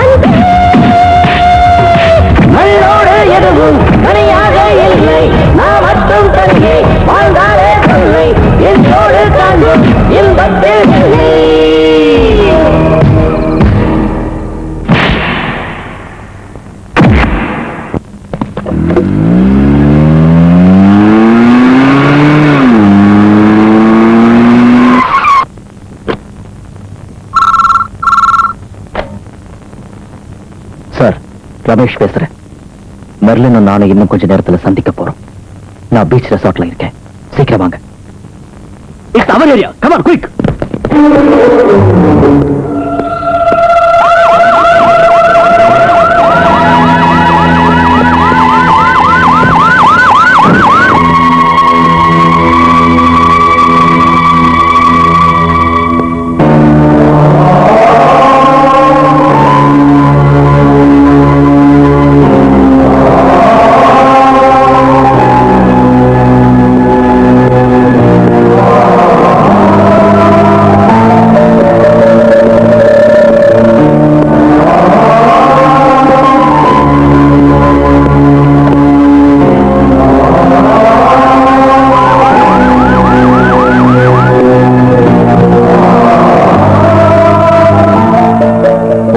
அன்பே மண்ணோடு எதுவும் தனியாக இல்லை நான் மட்டும் தனியே வாழ்ந்தாலே தொல்லை என்னோடு தாங்கும் இன்பத்தில் இல்லை சார், ரமேஷ் பேசுறேன். மெர்லினும் நானும் இன்னும் கொஞ்ச நேரத்துல சந்திக்க போறோம். நான் பீச் ரெசார்ட்ல இருக்கேன். சீக்கிரம் வாங்க. It's our area. Come on, quick.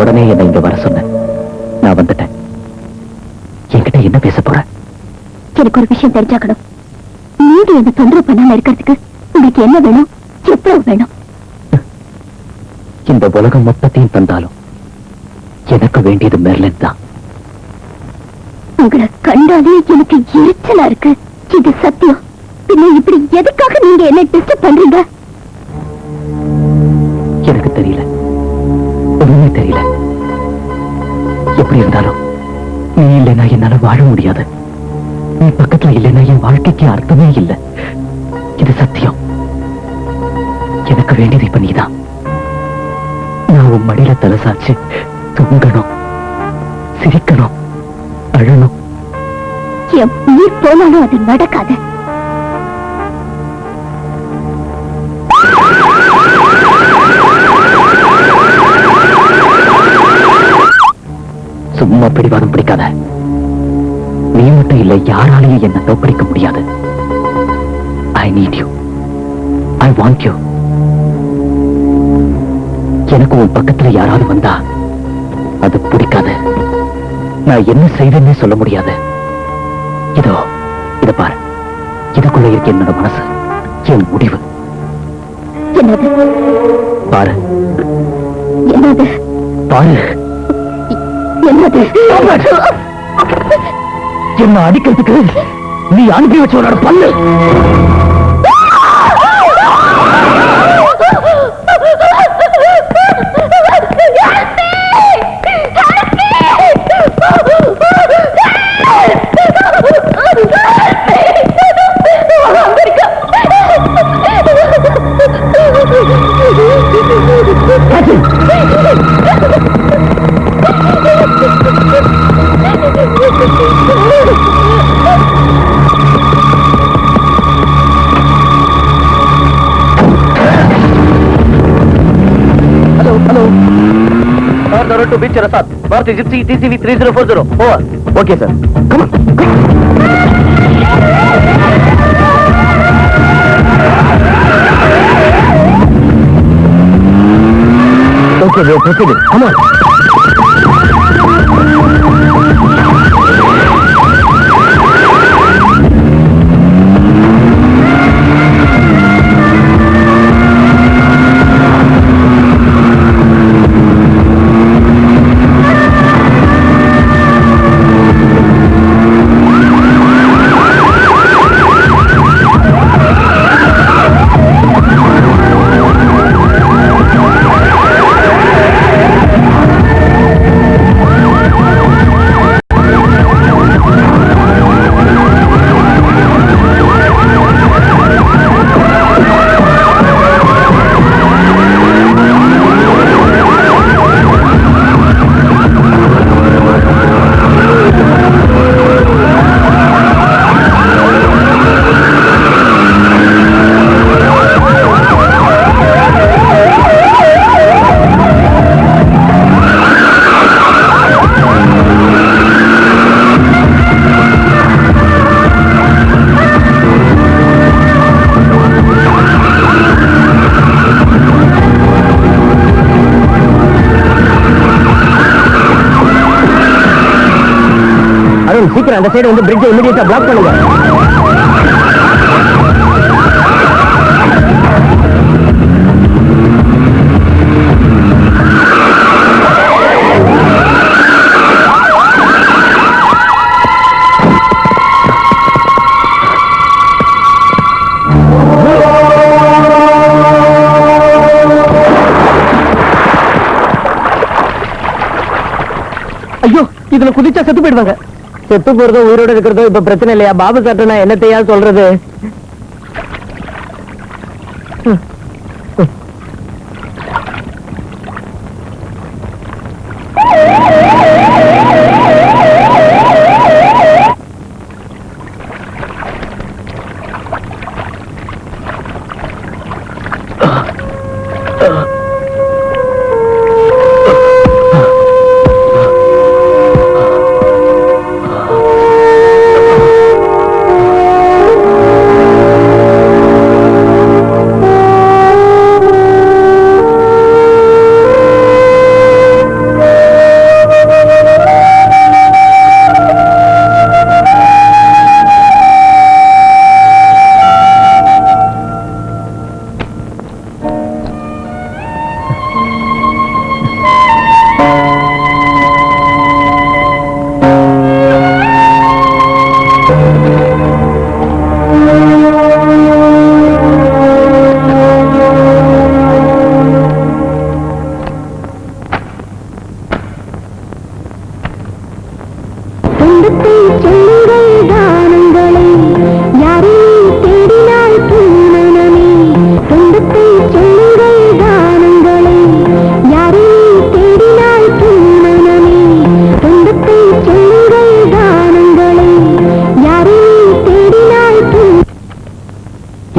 உடனே என்னை இங்க வர சொன்ன. நான் வந்துட்டேன். என்கிட்ட என்ன பேச போற? எனக்கு ஒரு விஷயம் தெரிஞ்சாக்கணும். நீங்க என்ன தொந்தரவு பண்ணாம இருக்கிறதுக்கு உங்களுக்கு என்ன வேணும், எவ்வளவு வேணும்? இந்த உலகம் மொத்தத்தையும் தந்தாலும் எனக்கு வேண்டியது மெர்லின் தான். உங்களை கண்டாலே எனக்கு எரிச்சலா இருக்கு. இது சத்தியம். பின்ன இப்படி எதுக்காக நீங்க என்ன டிஸ்டர்ப் பண்றீங்க? எனக்கு தெரியல, ஒண்ணுமே தெரியல. எப்படி இருந்தாலும் நீ இல்லைன்னா என்னால வாழ முடியாது. நீ பக்கத்துல இல்லைன்னா என் வாழ்க்கைக்கு அர்த்தமே இல்லை. இது சத்தியம். எனக்கு வேண்டியது இப்ப நீதான். நான் உன் மடியில தலை சாச்சு தூங்கணும், சிரிக்கணும், அழணும். என் உயிர் போனாலும் அது நடக்காது. சும்மா பிடிவாதம் பிடிக்காத. நீ மட்டும் இல்லை, யாராலையும் என்ன தோற்கடிக்க முடியாது. I need you, I want you. எனக்கு உன் பக்கத்துல யாராவது வந்தா அது பிடிக்காது. நான் என்ன செய்வேன்னே சொல்ல முடியாது. இத பாரு, இதுக்குள்ள இருக்க என்னோட மனசு, என் முடிவு. என்னது பாரு என்னது பாரு. என்னது என்ன அடிக்கிறதுக்கு நீ அனுப்பி வச்ச உன்னோட பல்லு. To beach resort. North Gypsy TCV 3040. Over. Okay, sir. Come on. Okay, we are proceeding. Come on. சீக்கிரம் அந்த சைடு வந்து பிரிட்ஜ் இமிடியேட்டா பிளாக் பண்ணுங்க. ஐயோ, இதுல குதிச்சா செத்து போயிடுவாங்க. செத்து போறதோ உயிரோட இருக்கிறதோ இப்ப பிரச்சனை இல்லையா? பாபு சார்ட்ட நான் என்னத்தையா சொல்றது?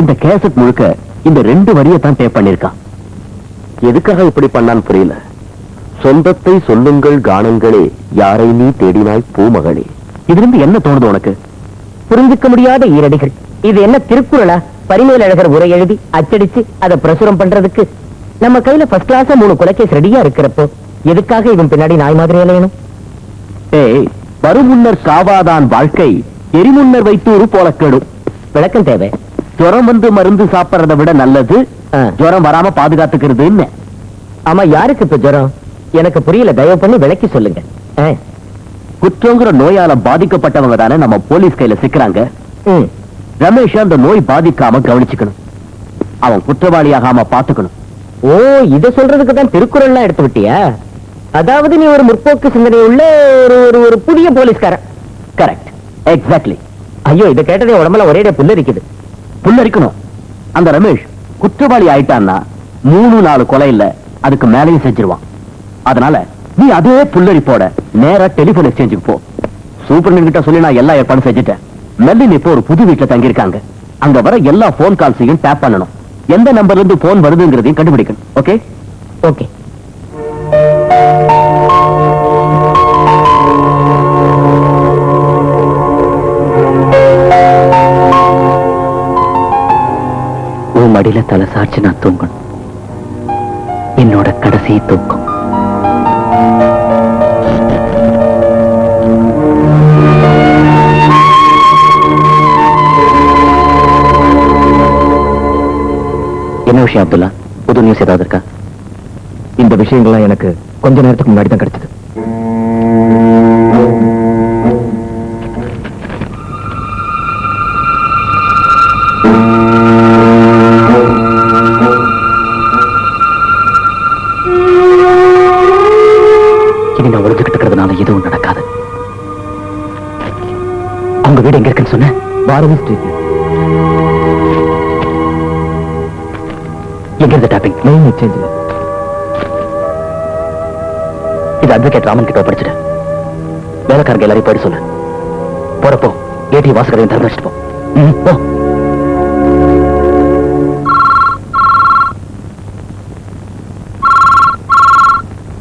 இந்த கேசட் முழுக்க இந்த 2 வரியை தான் டேப் பண்ணிருக்கான். எதுக்காக இப்படி பண்ணான்னு புரியல. சொந்தத்தை சொல்லுங்கள் கானங்களே, யாரை நீ தேடினாய் பூமகளே. இதிலிருந்து என்ன தோணுது உனக்கு? புரிஞ்சுக்க முடியாத ஈரடிகள். இது என்ன திருக்குறளா? பரிமேலழகர் உரை எழுதி அச்சடிச்சு அதை பிரசுரம் பண்றதுக்கு நம்ம கையில ஃபர்ஸ்ட் கிளாஸ் 3 கொலைகேஸ் ரெடியா இருக்கிறப்போ எதுக்காக இவன் பின்னாடி நாய் மாதிரி அலையணும்? ஏய், வருமுன்னர் காவாதான் வாழ்க்கை, எரிமுன்னர் வைத்தூறு போல கெடும். விளக்கம் தேவை. ஜுரம் வந்து மருந்து சாப்பிடறதை விட நல்லது ஜுரம் வராம பாதுகாத்துக்கிறது. ஆமா, யாருக்கு இப்ப ஜுரம்? எனக்கு புரியல, தயவு பண்ணி விளக்கி சொல்லுங்க. குற்றங்கிற நோயால பாதிக்கப்பட்டவங்க தானே நம்ம போலீஸ் கையில சிக்கிறாங்க. ரமேஷ் அந்த நோய் பாதிக்காம கவனிச்சுக்கணும், அவன் குற்றவாளியாகாம பாத்துக்கணும். ஓ, இத சொல்றதுக்கு தான் திருக்குறள்லாம் எடுத்து விட்டியா? அதாவது நீ ஒரு முற்போக்கு சிந்தனை உள்ள ஒரு புதிய போலீஸ்காரன். Correct, exactly. ஐயோ, இத கேட்டதே உடம்புல ஒரே புல்லரிக்குது. புல்லரிக்கணும். அந்த ரமேஷ் குற்றவாளி ஆயிட்டான்னா 3-4 கொலை இல்ல, அதுக்கு மேலேயும் செஞ்சிருவான். அதனால நீ அதே புல்லரிப்போட நேரா டெலிபோன் எக்ஸ்சேஞ்சுக்கு போ. சூப்பரண்ட் கிட்ட சொல்லி நான் எல்லா ஏற்பாடும் செஞ்சுட்டேன். மெல்லின் இப்போ ஒரு புது வீட்டுல தங்கியிருக்காங்க. அங்க வர எல்லா போன் கால்ஸையும் டேப் பண்ணணும். எந்த நம்பர்ல இருந்து போன் வருதுங்கிறதையும் கண்டுபிடிக்கணும். Okay okay. உன் மடியில தலை சாட்சி நான் தூங்கணும். என்னோட கடைசி தூக்கம். என்ன விஷயம் அப்துல்லா? புது நியூஸ் ஏதாவது இருக்கா? இந்த விஷயங்கள்லாம் எனக்கு கொஞ்ச நேரத்துக்கு முன்னாடி தான் கிடைச்சது. இனி நான் ஒழிஞ்சுக்கிட்டு இருக்கிறதுனால எதுவும் நடக்காது. அவங்க வீடு எங்க இருக்குன்னு சொன்ன? பாரதி ஸ்ட்ரீட். எங்க இருந்து டாப்பிங்? Main exchange. இது அட்வொகேட் ராமன் கிட்ட படிச்சுட்டு வேலைக்காரங்க எல்லாரையும் போயிட்டு சொல்லு. போறப்போ ஏடி வாசகரையும் திறந்து வச்சுட்டு போ.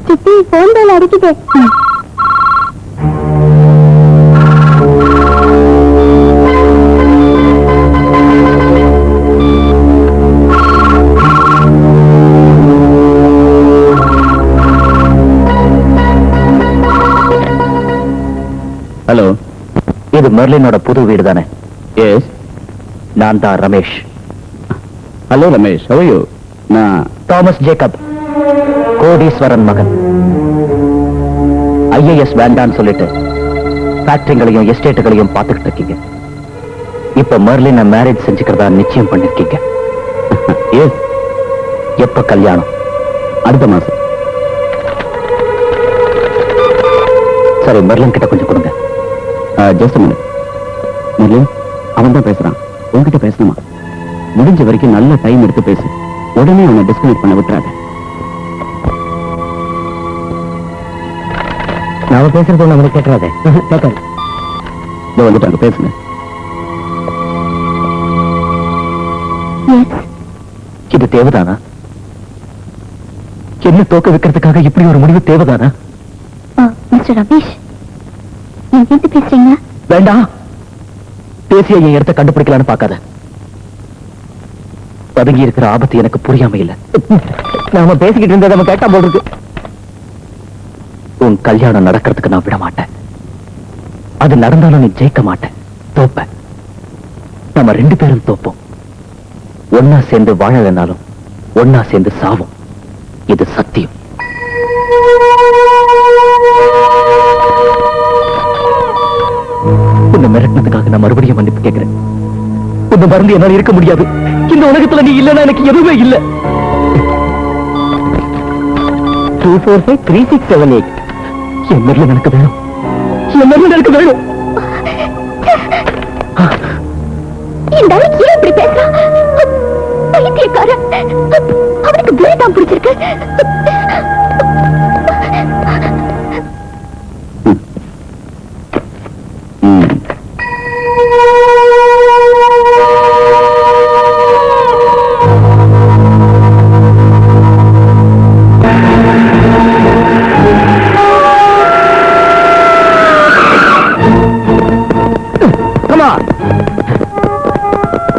சித்தி, போன் பேல் அடிக்குது. ஹலோ, இது மெர்லினோட புது வீடு தானே? எஸ், நான் தான் Ramesh. Hello Ramesh, how are you? நான் தாமஸ் ஜேக்கப், கோடீஸ்வரன் மகன். ஐஏஎஸ் வேண்டான்னு சொல்லிட்டு ஃபேக்டரிகளையும் எஸ்டேட்டுகளையும் பார்த்துக்கிட்டு இருக்கீங்க. இப்ப மெர்லினை மேரேஜ் செஞ்சுக்கிறதா நிச்சயம் பண்ணிருக்கீங்க. எஸ். எப்ப கல்யாணம்? அடுத்த மாசம். சரி, மெர்லின் கிட்ட கொஞ்சம் கொடுங்க. Just a minute. மெர்லின், அவன் தான் பேசுறான். உன்கிட்ட பேசணுமா? முடிஞ்ச வரைக்கும் நல்ல டைம் எடுத்து பேசு. உடனே அவனை டிஸ்கனெக்ட் பண்ண விட்டுறாத. நாம பேசுறது நம்மளுக்கு கேட்கறாதே. கேட்காது. இதோ வந்துட்டாங்க, பேசுங்க. இது தேவைதானா? என்ன தோக்க வைக்கிறதுக்காக இப்படி ஒரு முடிவு தேவைதானா? மிஸ்டர் ரமேஷ், எங்கிட்ட பேசுறீங்க? வேண்டாம், பேசிய என் இடத்தை கண்டுபிடிக்கலான்னு பார்க்காத. பதுங்கி இருக்கிற ஆபத்து எனக்கு புரியாம இல்ல. நாம பேசிக்கிட்டு இருந்ததை நம்ம கேட்டா போடுறது. உன் கல்யாணம் நடக்கிறதுக்கு நான் விட மாட்டேன். அது நடந்தாலும் நீ ஜெயிக்க மாட்டேன், தோப்ப. நம்ம 2 பேரும் தோப்போம். ஒன்னா சேர்ந்து வாழலைனாலும் ஒன்னா சேர்ந்து சாவோம். இது சத்தியம். உன்னை மிரட்டினதுக்காக நான் மறுபடியும் மன்னிப்பு கேட்கிறேன். உன்னை மறந்து என்னால் இருக்க முடியாது. இந்த உலகத்துல நீ இல்லைன்னா எனக்கு எதுவுமே இல்ல. 2453678. என் மெர்லின் எனக்கு வேணும். என் மெர்லின் எனக்கு வேணும். இந்த ஆளுக்கு ஏன் இப்படி பேசுறான்? பைத்தியக்காரன். அவனுக்கு பிளேட் தான் பிடிச்சிருக்கு.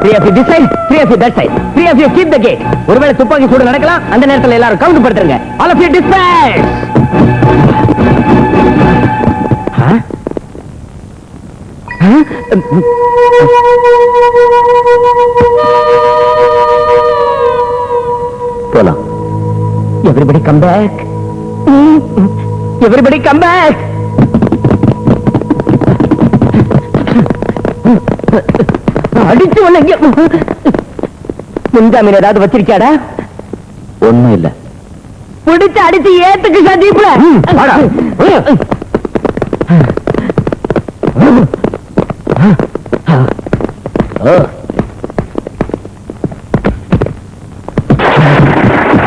3 of you this side, 3 of you that side. 3 of you keep the gate. ஒருவேளை துப்பாக்கி சூடு நடக்கலாம், அந்த நேரத்துல எல்லாரும் count படுத்துருங்க. All of you disperse. போலாம். Everybody come back. Everybody come back. அடிச்சு ஒண்ணு முன்ஜாமீன் ஏதாவது வச்சிருக்கியாடா? ஒண்ணும் இல்ல. பிடிச்சு அடிச்சு ஏத்துக்கு சதீப்ல.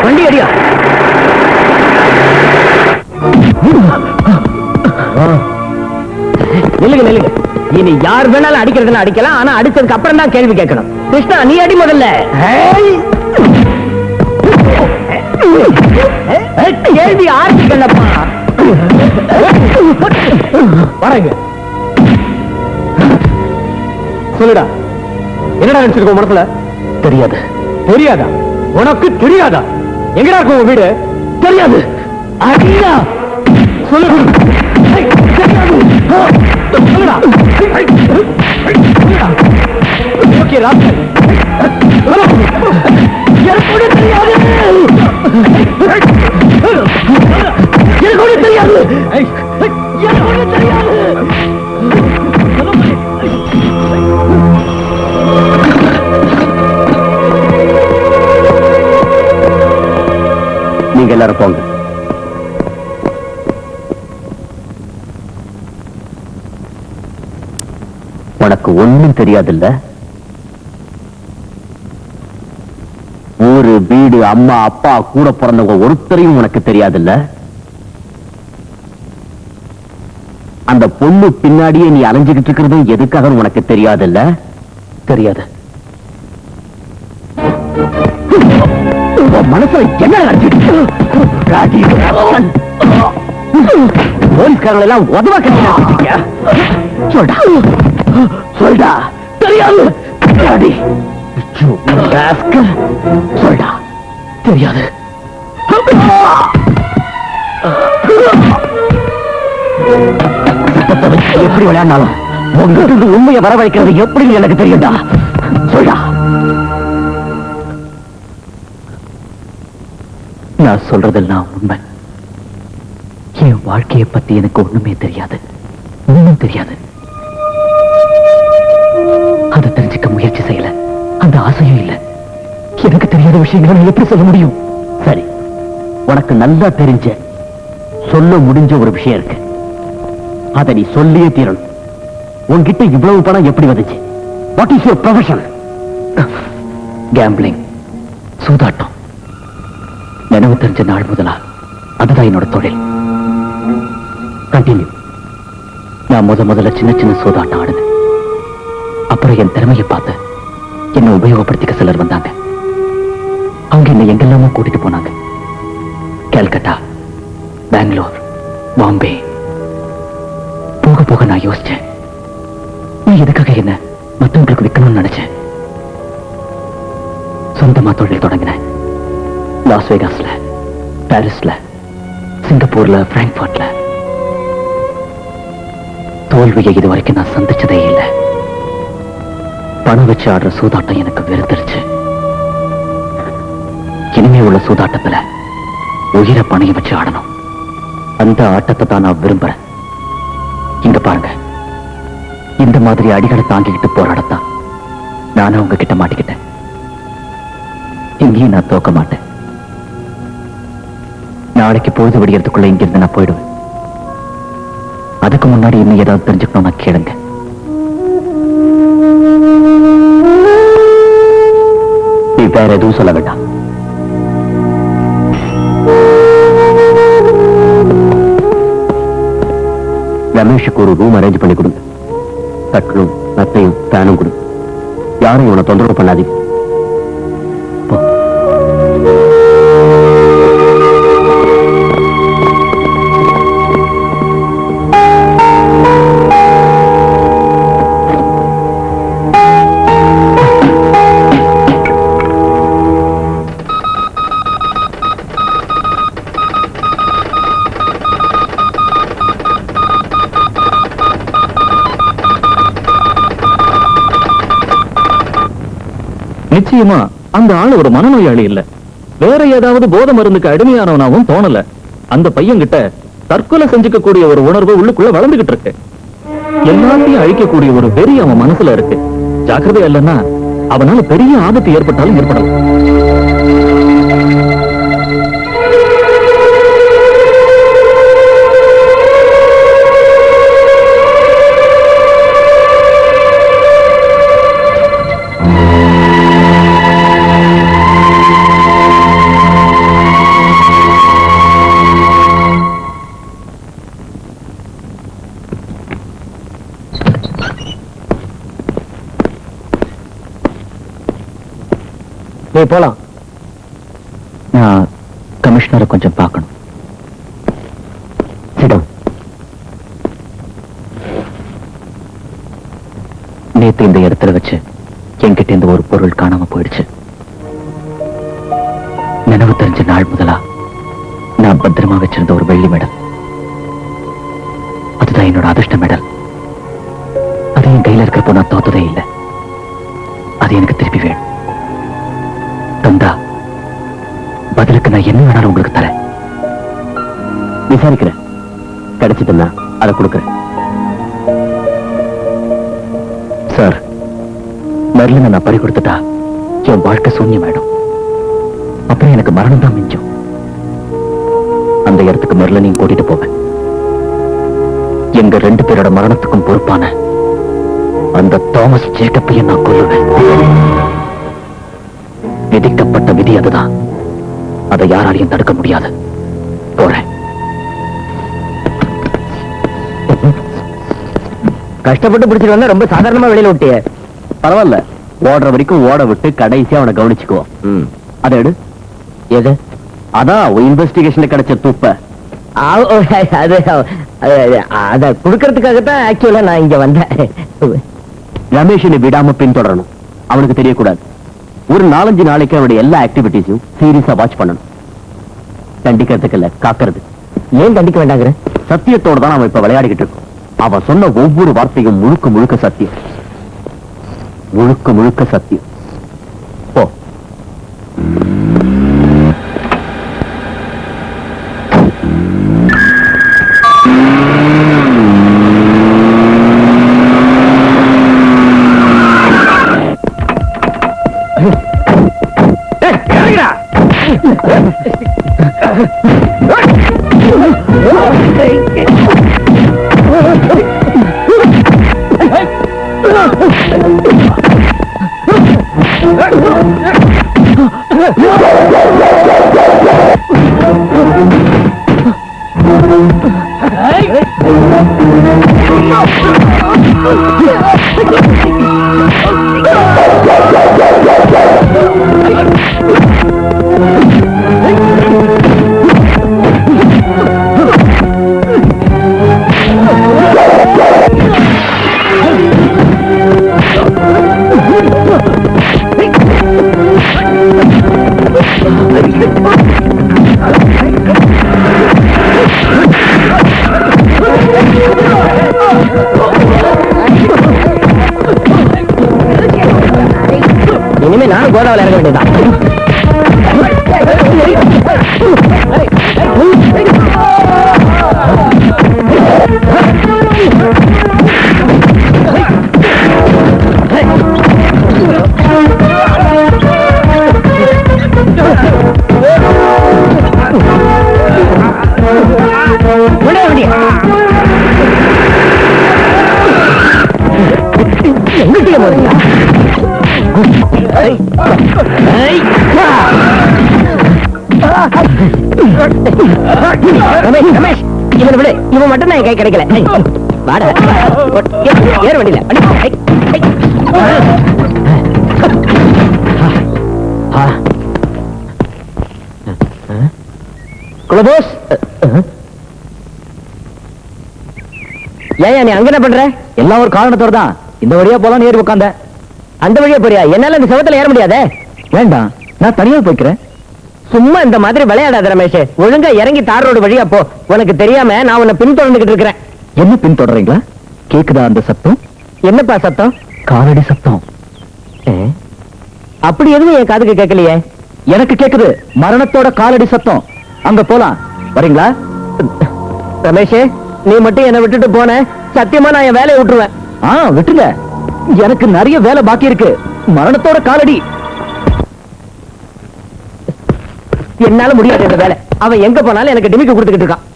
வண்டி அடியா. நில்லுங்க நில்லுங்க. இனி யார் வேணாலும் அடிக்கிறதுன்னு அடிக்கலாம், ஆனா அடிச்சதுக்கு அப்புறம் தான் கேள்வி கேட்கணும். கிருஷ்ணா நீ அடி முதல்ல. கேள்வி ஆரம்பிக்கலப்பா. வரங்க. சொல்லுடா, என்னடா நினைச்சிருக்கோம் மனசுல? தெரியாது. தெரியாதா? உனக்கு தெரியாதா? எங்கடா இருக்கும் உங்க வீடு? தெரியாது. அடியா சொல்லு. தெரியாது. சொல்லுடா. Okay rascal. எனக்கு தெரியாது. எனக்கு தெரியாது. எனக்கு தெரியாது. நீங்க எல்லாரும் போங்க. உனக்கு ஒண்ணும் தெரியாதுல்ல? ஊரு வீடு அம்மா அப்பா கூட பிறந்தவங்க ஒருத்தரையும் உனக்கு தெரியாதுல்ல? அந்த பொண்ணு பின்னாடியே நீ அலைஞ்சுகிட்டு இருக்கிறது எதுக்காக உனக்கு தெரியாதுல்ல? தெரியாது. மனசுல என்ன போலீஸ்காரர்கள் எல்லாம் உதவ கட்டியா? சொல்டா சொல்டா. தெரியாது. சொல்டா தெரியாது. எப்படி விளையாடினாலும் உங்களுக்கு உண்மையை வரவழைக்கிறது எப்படி எனக்கு தெரியும்டா. சொல்டா. நான் சொல்றதெல்லாம் உண்மை. என் வாழ்க்கையை பத்தி எனக்கு ஒண்ணுமே தெரியாது, ஒண்ணும் தெரியாது. அதை தெரிஞ்சுக்க முயற்சி செய்யல, அந்த ஆசையும் இல்ல. எனக்கு தெரியாத விஷயங்களை நான் எப்படி சொல்ல முடியும்? சரி, உனக்கு நல்லா தெரிஞ்ச சொல்ல முடிஞ்ச ஒரு விஷயம் இருக்கு. அதை நீ சொல்லியே தீரணும். உன்கிட்ட இவ்வளவு பணம் எப்படி வந்துச்சு? What is your profession? Gambling, சூதாட்டம். நினைவு தெரிஞ்ச நாள் முதலா அதுதான் என்னோட தொழில். கண்டினியூ. நான் முதல்ல சின்ன சின்ன சூதாட்டம் ஆடுனேன். அப்புறம் என் திறமையை பார்த்து என்னை உபயோகப்படுத்திக்க சிலர் வந்தாங்க. அவங்க என்னை எங்கெல்லாமோ கூட்டிட்டு போனாங்க. கல்கட்டா, பெங்களூர், பாம்பே. போக போக நான் யோசிச்சேன், நீ எதுக்காக என்ன மற்றவங்களுக்கு விற்கணும்னு நினைச்சேன். சொந்தமா தொழில் தொடங்கினேன். லாஸ் வேகாஸ்ல, பாரிஸ்ல, சிங்கப்பூர்ல, பிராங்க்ஃபர்ட்ல. தோல்வியை இதுவரைக்கும் நான் சந்திச்சதே இல்லை. பணம் வச்சு ஆடுற சூதாட்டம் எனக்கு வெறுத்துருச்சு. இனிமே உள்ள சூதாட்டத்துல உயிரை பணைய வச்சு ஆடணும். அந்த ஆட்டத்தை தான் நான் விரும்புறேன். இங்க பாருங்க, இந்த மாதிரி அடிகளை தாங்கிக்கிட்டு போராடத்தான் நானும் உங்க கிட்ட மாட்டிக்கிட்டேன். இங்கேயும் நான் தோக்க மாட்டேன். நாளைக்கு பொழுது விடியறதுக்குள்ள இங்கிருந்து நான் போயிடுவேன். அதுக்கு முன்னாடி இன்னும் ஏதாவது தெரிஞ்சுக்கணும்னா கேளுங்க. நீ வேற எதுவும் சொல்ல வேண்டாம். ரமேஷுக்கு ஒரு ரூம் அரேஞ்ச் பண்ணி கொடுங்க. கட்டலும் நத்தையும் ஃபேனும் கொடுங்க. யாரும் இவனை தொந்தரவு பண்ணாதீங்க. நிச்சயமா அந்த ஆள் ஒரு மனநோயாளி இல்ல, வேற ஏதாவது போதை மருந்துக்கு அடிமையானவனாவும் தோணல. அந்த பையன்கிட்ட தற்கொலை செஞ்சுக்க கூடிய ஒரு உணர்வு உள்ளுக்குள்ள வளர்ந்துகிட்டு இருக்கு. எல்லாத்தையும் அழிக்கக்கூடிய ஒரு வெறி அவன் மனசுல இருக்கு. ஜாக்கிரதையா இல்லைன்னா அவனால பெரிய ஆபத்து ஏற்பட்டாலும் ஏற்படலாம். நீ போலாம். நான் கமிஷனரை கொஞ்சம் பார்க்கணும். சிடம், நேத்து இந்த இடத்துல வச்சு என்கிட்ட இந்த ஒரு பொருள் காணாம போயிடுச்சு. நினைவு தெரிஞ்ச நாள் முதலா நான் பத்திரமா வச்சிருந்த ஒரு வெள்ளி மெடல், அதுதான் என்னோட அதிர்ஷ்ட மெடல். அது என் கையில இருக்கிறப்போ நான் தோத்ததே இல்லை. அது எனக்கு திருப்பி வேணும். தந்தா பதிலுக்கு நான் என்ன வேணாலும் உங்களுக்கு தரேன். விசாரிக்கிறேன், கிடைச்சதுன்னா அதை கொடுக்குறேன். சார், மெர்லினை நான் பறி கொடுத்துட்டா என் வாழ்க்கை சூன்யமாயிடும். அப்புறம் எனக்கு மரணம் தான் மிஞ்சும். அந்த இடத்துக்கு மெர்லினையும் கூட்டிட்டு போவேன். எங்க 2 பேரோட மரணத்துக்கும் பொறுப்பான அந்த தாமஸ் ஜேக்கப்பையும் நான் கொல்லுவேன். விதிக்கப்பட்ட விதி அதுதான். அதை யாராலையும் தடுக்க முடியாது. போறேன். கஷ்டப்பட்டு பிடிச்சிட்டு வந்தா ரொம்ப சாதாரணமா வெளியில விட்டிய. பரவாயில்ல, ஓடுற வரைக்கும் ஓட விட்டு கடைசியா அவனை கவனிச்சுக்குவோம். அதை எடு. எது? அதான் இன்வெஸ்டிகேஷன்ல கிடைச்ச துப்ப. அத குடுக்கறதுக்காகத்தான் ஆக்சுவலா நான் இங்க வந்தேன். ரமேஷனை விடாம பின்தொடரணும். அவனுக்கு தெரியக்கூடாது. ஒரு 4-5 நாளைக்கு அவனுடைய எல்லா ஆக்டிவிட்டிஸையும் சீரியஸா வாட்ச் பண்ணணும். தண்டிக்கிறதுக்கு இல்ல, காக்கிறது. ஏன் தண்டிக்க வேண்டாங்கிற? சத்தியத்தோட தான் அவன் இப்ப விளையாடிக்கிட்டு இருக்கும். அவன் சொன்ன ஒவ்வொரு வார்த்தையும் முழுக்க முழுக்க சத்தியம். முழுக்க முழுக்க சத்தியம். போ. இனிமே நானும் கோதாவில் இறங்க வேண்டியதான். எங்கிட்டே போறீங்க? ரமேஷ், இவனை விடு. இவன் மட்டும் நான் கை கிடைக்கல. வாட, ஏற வண்டியில. குலபோஸ், ஏன் நீ அங்க என்ன பண்ற? எல்லாம் ஒரு காரணத்தோட தான். இந்த வழியா போலாம் ஏறி உட்காந்த. அந்த வழியா போறியா? என்னால இந்த செவத்துல ஏற முடியாதே. வேண்டாம், நான் தனியா போய்க்கிறேன். சும்மா இந்த மாதிரி விளையாடாத ரமேஷ். ஒழுங்கா இறங்கி தார் ரோடு வழியா போ. உனக்கு தெரியாம நான் உன்னை பின்தொடர்ந்துகிட்டு இருக்கிறேன். என்ன பின்தொடர்றீங்களா? கேக்குதா அந்த சத்தம்? என்னப்பா சத்தம்? காலடி சத்தம். அப்படி எதுவும் என் காதுக்கு கேட்கலையே. எனக்கு கேக்குது, மரணத்தோட காலடி சத்தம். அங்க போலாம், வரீங்களா? ரமேஷ், நீ மட்டும் என்னை விட்டுட்டு போன, சத்தியமா நான் என் வேலையை விட்டுருவேன். விட்டுங்க, எனக்கு நிறைய வேலை பாக்கி இருக்கு. மரணத்தோட காலடி. என்னால முடியாது இந்த வேலை. அவன் எங்க போனாலும் எனக்கு டிமிக்கு கொடுத்துக்கிட்டு இருக்கான்.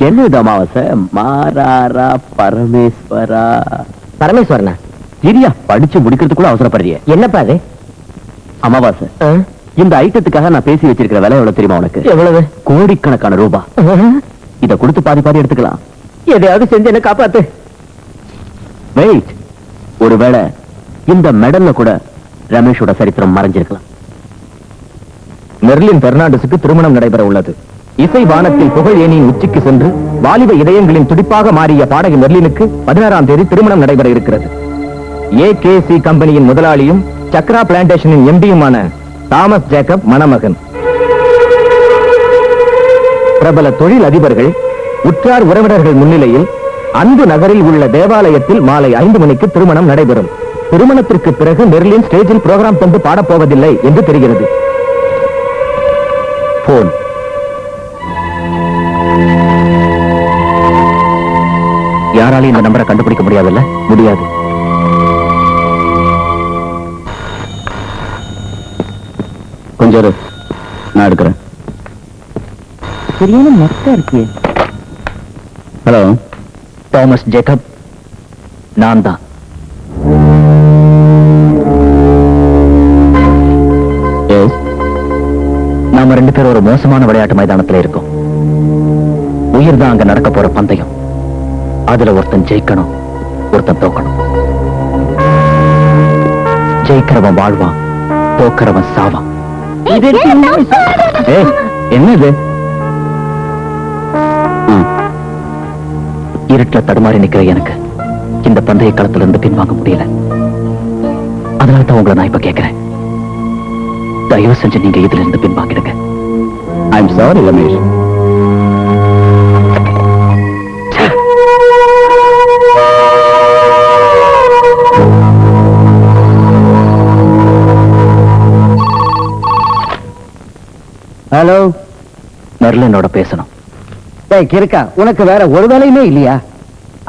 என்னது அமாவாசை? மாராரா பரமேஸ்வரா. பரமேஸ்வரனா? சரியா படிச்சு முடிக்கிறதுக்குள்ள அவசரப்படுறிய. என்னப்பா அது? அமாவாசை, இந்த ஐட்டத்துக்காக நான் பேசி வச்சிருக்கிற விலை எவ்வளவு தெரியுமா உனக்கு? எவ்வளவு? கோடிக்கணக்கான ரூபா. இத கொடுத்து பாதி பாதி எடுத்துக்கலாம். எதையாவது செஞ்சு என்ன காப்பாத்து. வெயிட், ஒருவேளை இந்த மெடல்ல கூட ரமேஷோட சரித்திரம் மறைஞ்சிருக்கலாம். மெர்லின் பெர்னாண்டஸுக்கு திருமணம் நடைபெற உள்ளது. இசை வானத்தில் புகழ் ஏணியின் உச்சிக்கு சென்று வாலிப இதயங்களின் துடிப்பாக மாறிய பாடகி மெர்லினுக்கு 16ஆம் தேதி திருமணம் நடைபெற இருக்கிறது. AKC கம்பெனியின் முதலாளியும் சக்ரா பிளான்டேஷனின் MD-யுமான தாமஸ் ஜேக்கப் மணமகன். பிரபல தொழில் அதிபர்கள், உற்றார் உறவினர்கள் முன்னிலையில் அன்பு நகரில் உள்ள தேவாலயத்தில் மாலை 5 மணிக்கு திருமணம் நடைபெறும். திருமணத்திற்கு பிறகு மெர்லின் ஸ்டேஜில் புரோகிராம் தந்து பாடப்போவதில்லை என்று தெரிகிறது. போன். யாராலையும் இந்த நம்பரை கண்டுபிடிக்க முடியாதுல்ல? முடியாது. கொஞ்சம் இரு, நான் எடுக்கிறேன். சரியான மொத்தம் இருக்கு. ஹலோ, தாமஸ் ஜேக்கப், நான் தான். நாம 2 பேரும் ஒரு மோசமான விளையாட்டு மைதானத்துல இருக்கோம். உயிர் தான் அங்க நடக்க போற பந்தயம். அதுல ஒருத்தன் ஜெயிக்கணும், ஒருத்தன் தோக்கணும். ஜெயிக்கிறவன் வாழ்வான், தோக்கிறவன் சாவான். என்னது? இருட்டுல தடுமாறி நிக்கிற எனக்கு இந்த பந்தய களத்துல இருந்து பின்வாங்க முடியல. அதனால தான் உங்களை நான் இப்ப கேட்கிறேன், தயவு செஞ்சு நீங்க இதுல இருந்து பின்வாங்கிடுங்க. I am sorry Ramesh. Hello, மெர்லினோட பேசணும். இருக்கா? உனக்கு வேற ஒரு வேலையுமே இல்லையா?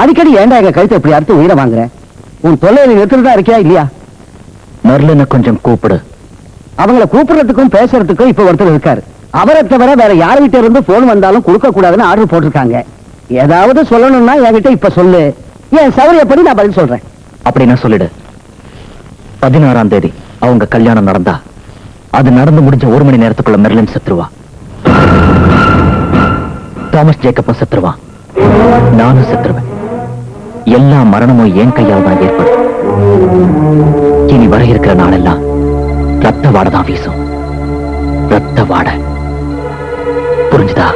அடிக்கடி ஏன்டா எங்க கழுத்தை இப்படி அறுத்து உயிரை வாங்குற? உன் தொல்லை நீ நிறுத்துறதா இருக்கியா இல்லையா? மெர்லினை கொஞ்சம் கூப்பிடு. அவங்கள கூப்பிடுறதுக்கும் பேசுறதுக்கும் இப்ப ஒருத்தர் இருக்காரு. அவரை தவிர வேற யார்கிட்ட இருந்து போன் வந்தாலும் கொடுக்க கூடாதுன்னு ஆர்டர் போட்டிருக்காங்க. ஏதாவது சொல்லணும்னா என்கிட்ட இப்ப சொல்லு, என் சௌரியப்படி நான் பதில் சொல்றேன். அப்படின்னா சொல்லிடு. 16ஆம் தேதி அவங்க கல்யாணம் நடந்தா அது நடந்து முடிஞ்ச 1 மணி நேரத்துக்குள்ள மெர்லின் செத்துருவா. தாமஸ் ஜேக்கப்பும் செத்துருவான், நானும் செத்துருவேன். எல்லா மரணமும் என் கையால் தான் ஏற்படும். இனி வர இருக்கிற நாளெல்லாம் ரத்த வாடை தான் வீசும். ரத்த வாடை. புரிஞ்சுதா?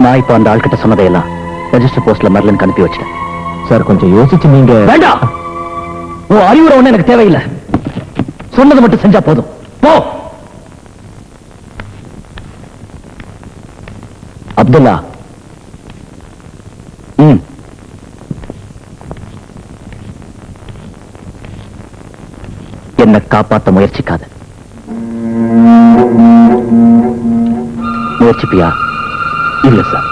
நான் இப்ப அந்த ஆள்கிட்ட சொன்னதையெல்லாம் ரெஜிஸ்டர் போஸ்ட்ல மெர்லின் அனுப்பி வச்சிட்டேன். சார், கொஞ்சம் யோசிச்சு நீங்க. வேண்டாம், உன் அறிவுரை ஒண்ணு எனக்கு தேவையில்லை. சொன்னது மட்டும் செஞ்சா போதும். போ. அப்துல்லா. என்ன காப்பாத்த முயற்சிக்காத. முயற்சிப்பியா? இல்ல சார்.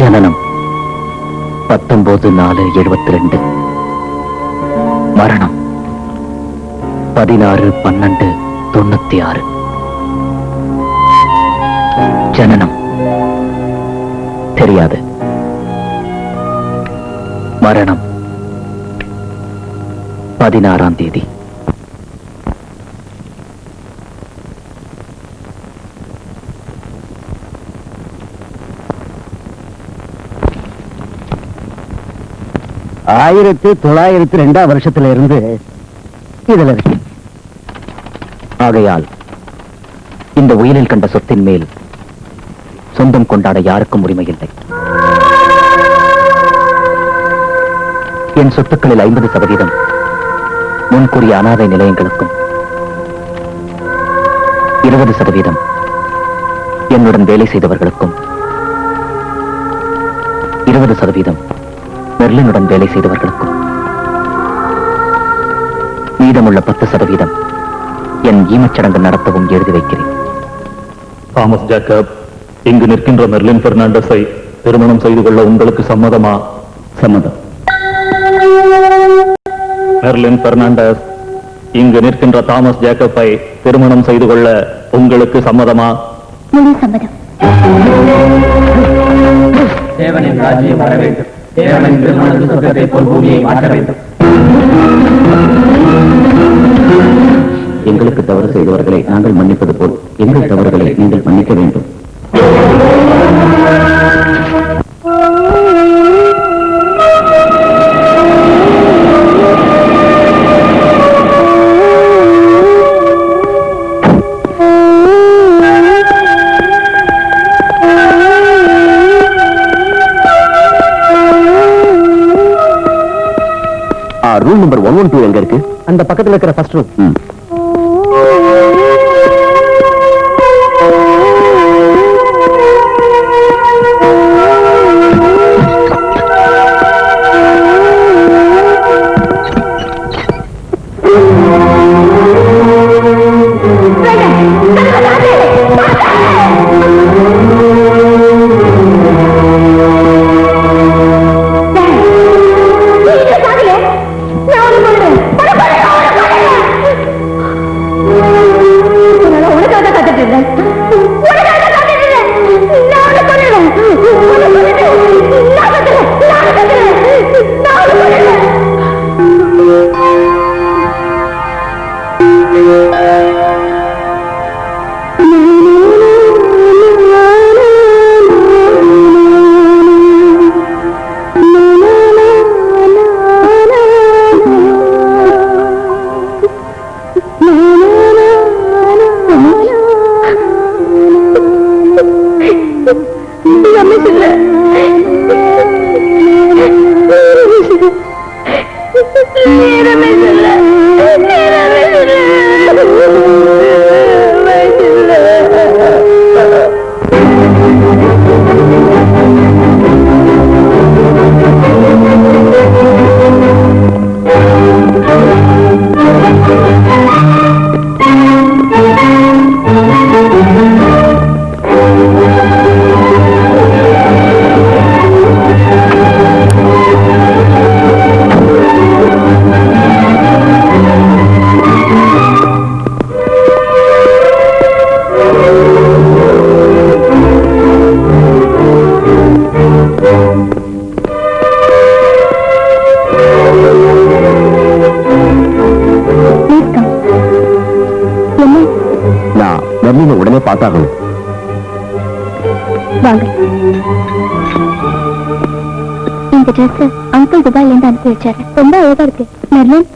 ஜனனம் 19/4/72. மரணம் 16/12/96. ஜனனம் தெரியாது, மரணம் 16ஆம் தேதி. ஆயிரத்து 1902 வருஷத்துல இருந்து இதுல இருக்கு. ஆகையால் இந்த உயிரில் கண்ட சொத்தின் மேல் சொந்தம் கொண்டாட யாருக்கும் உரிமை இல்லை. என் சொத்துக்களில் 50% முன்கூறிய அனாதை நிலையங்களுக்கும் 20% என்னுடன் வேலை செய்தவர்களுக்கும் 20% மெர்லினுடன் வேலை செய்தவர்களுக்கும் மீதமுள்ள 10% என் ஈமச்சடங்கு நடத்தவும் எழுதி வைக்கிறேன். தாமஸ் ஜேக்கப், இங்கு நிற்கின்ற மெர்லின் பெர்னாண்டஸை திருமணம் செய்து கொள்ள உங்களுக்கு சம்மதமா? சம்மதம். மெர்லின் பெர்னாண்டஸ், இங்கு நிற்கின்ற தாமஸ் ஜேக்கப்பை திருமணம் செய்து கொள்ள உங்களுக்கு சம்மதமா? முழு சம்மதம். தேவனின் ராஜ்யம் வர வேண்டும். தேவனின் திருமண சொர்க்கத்தை போல் பூமியை மாற்ற வேண்டும். எங்களுக்கு தவறு செய்தவர்களை நாங்கள் மன்னிப்பது போல் எங்கள் தவறுகளை நீங்கள் மன்னிக்க வேண்டும். ரூம் நம்பர் 112 எங்க இருக்கு? அந்த பக்கத்துல இருக்கிற ஃபர்ஸ்ட் ரூம். உடனே பார்த்தாகணும். இந்த ட்ரெஸ் அங்கிள் துபாயில இருந்து அனுப்பி வச்சாரு. ரொம்ப அழகா இருக்கு. மெர்லின்,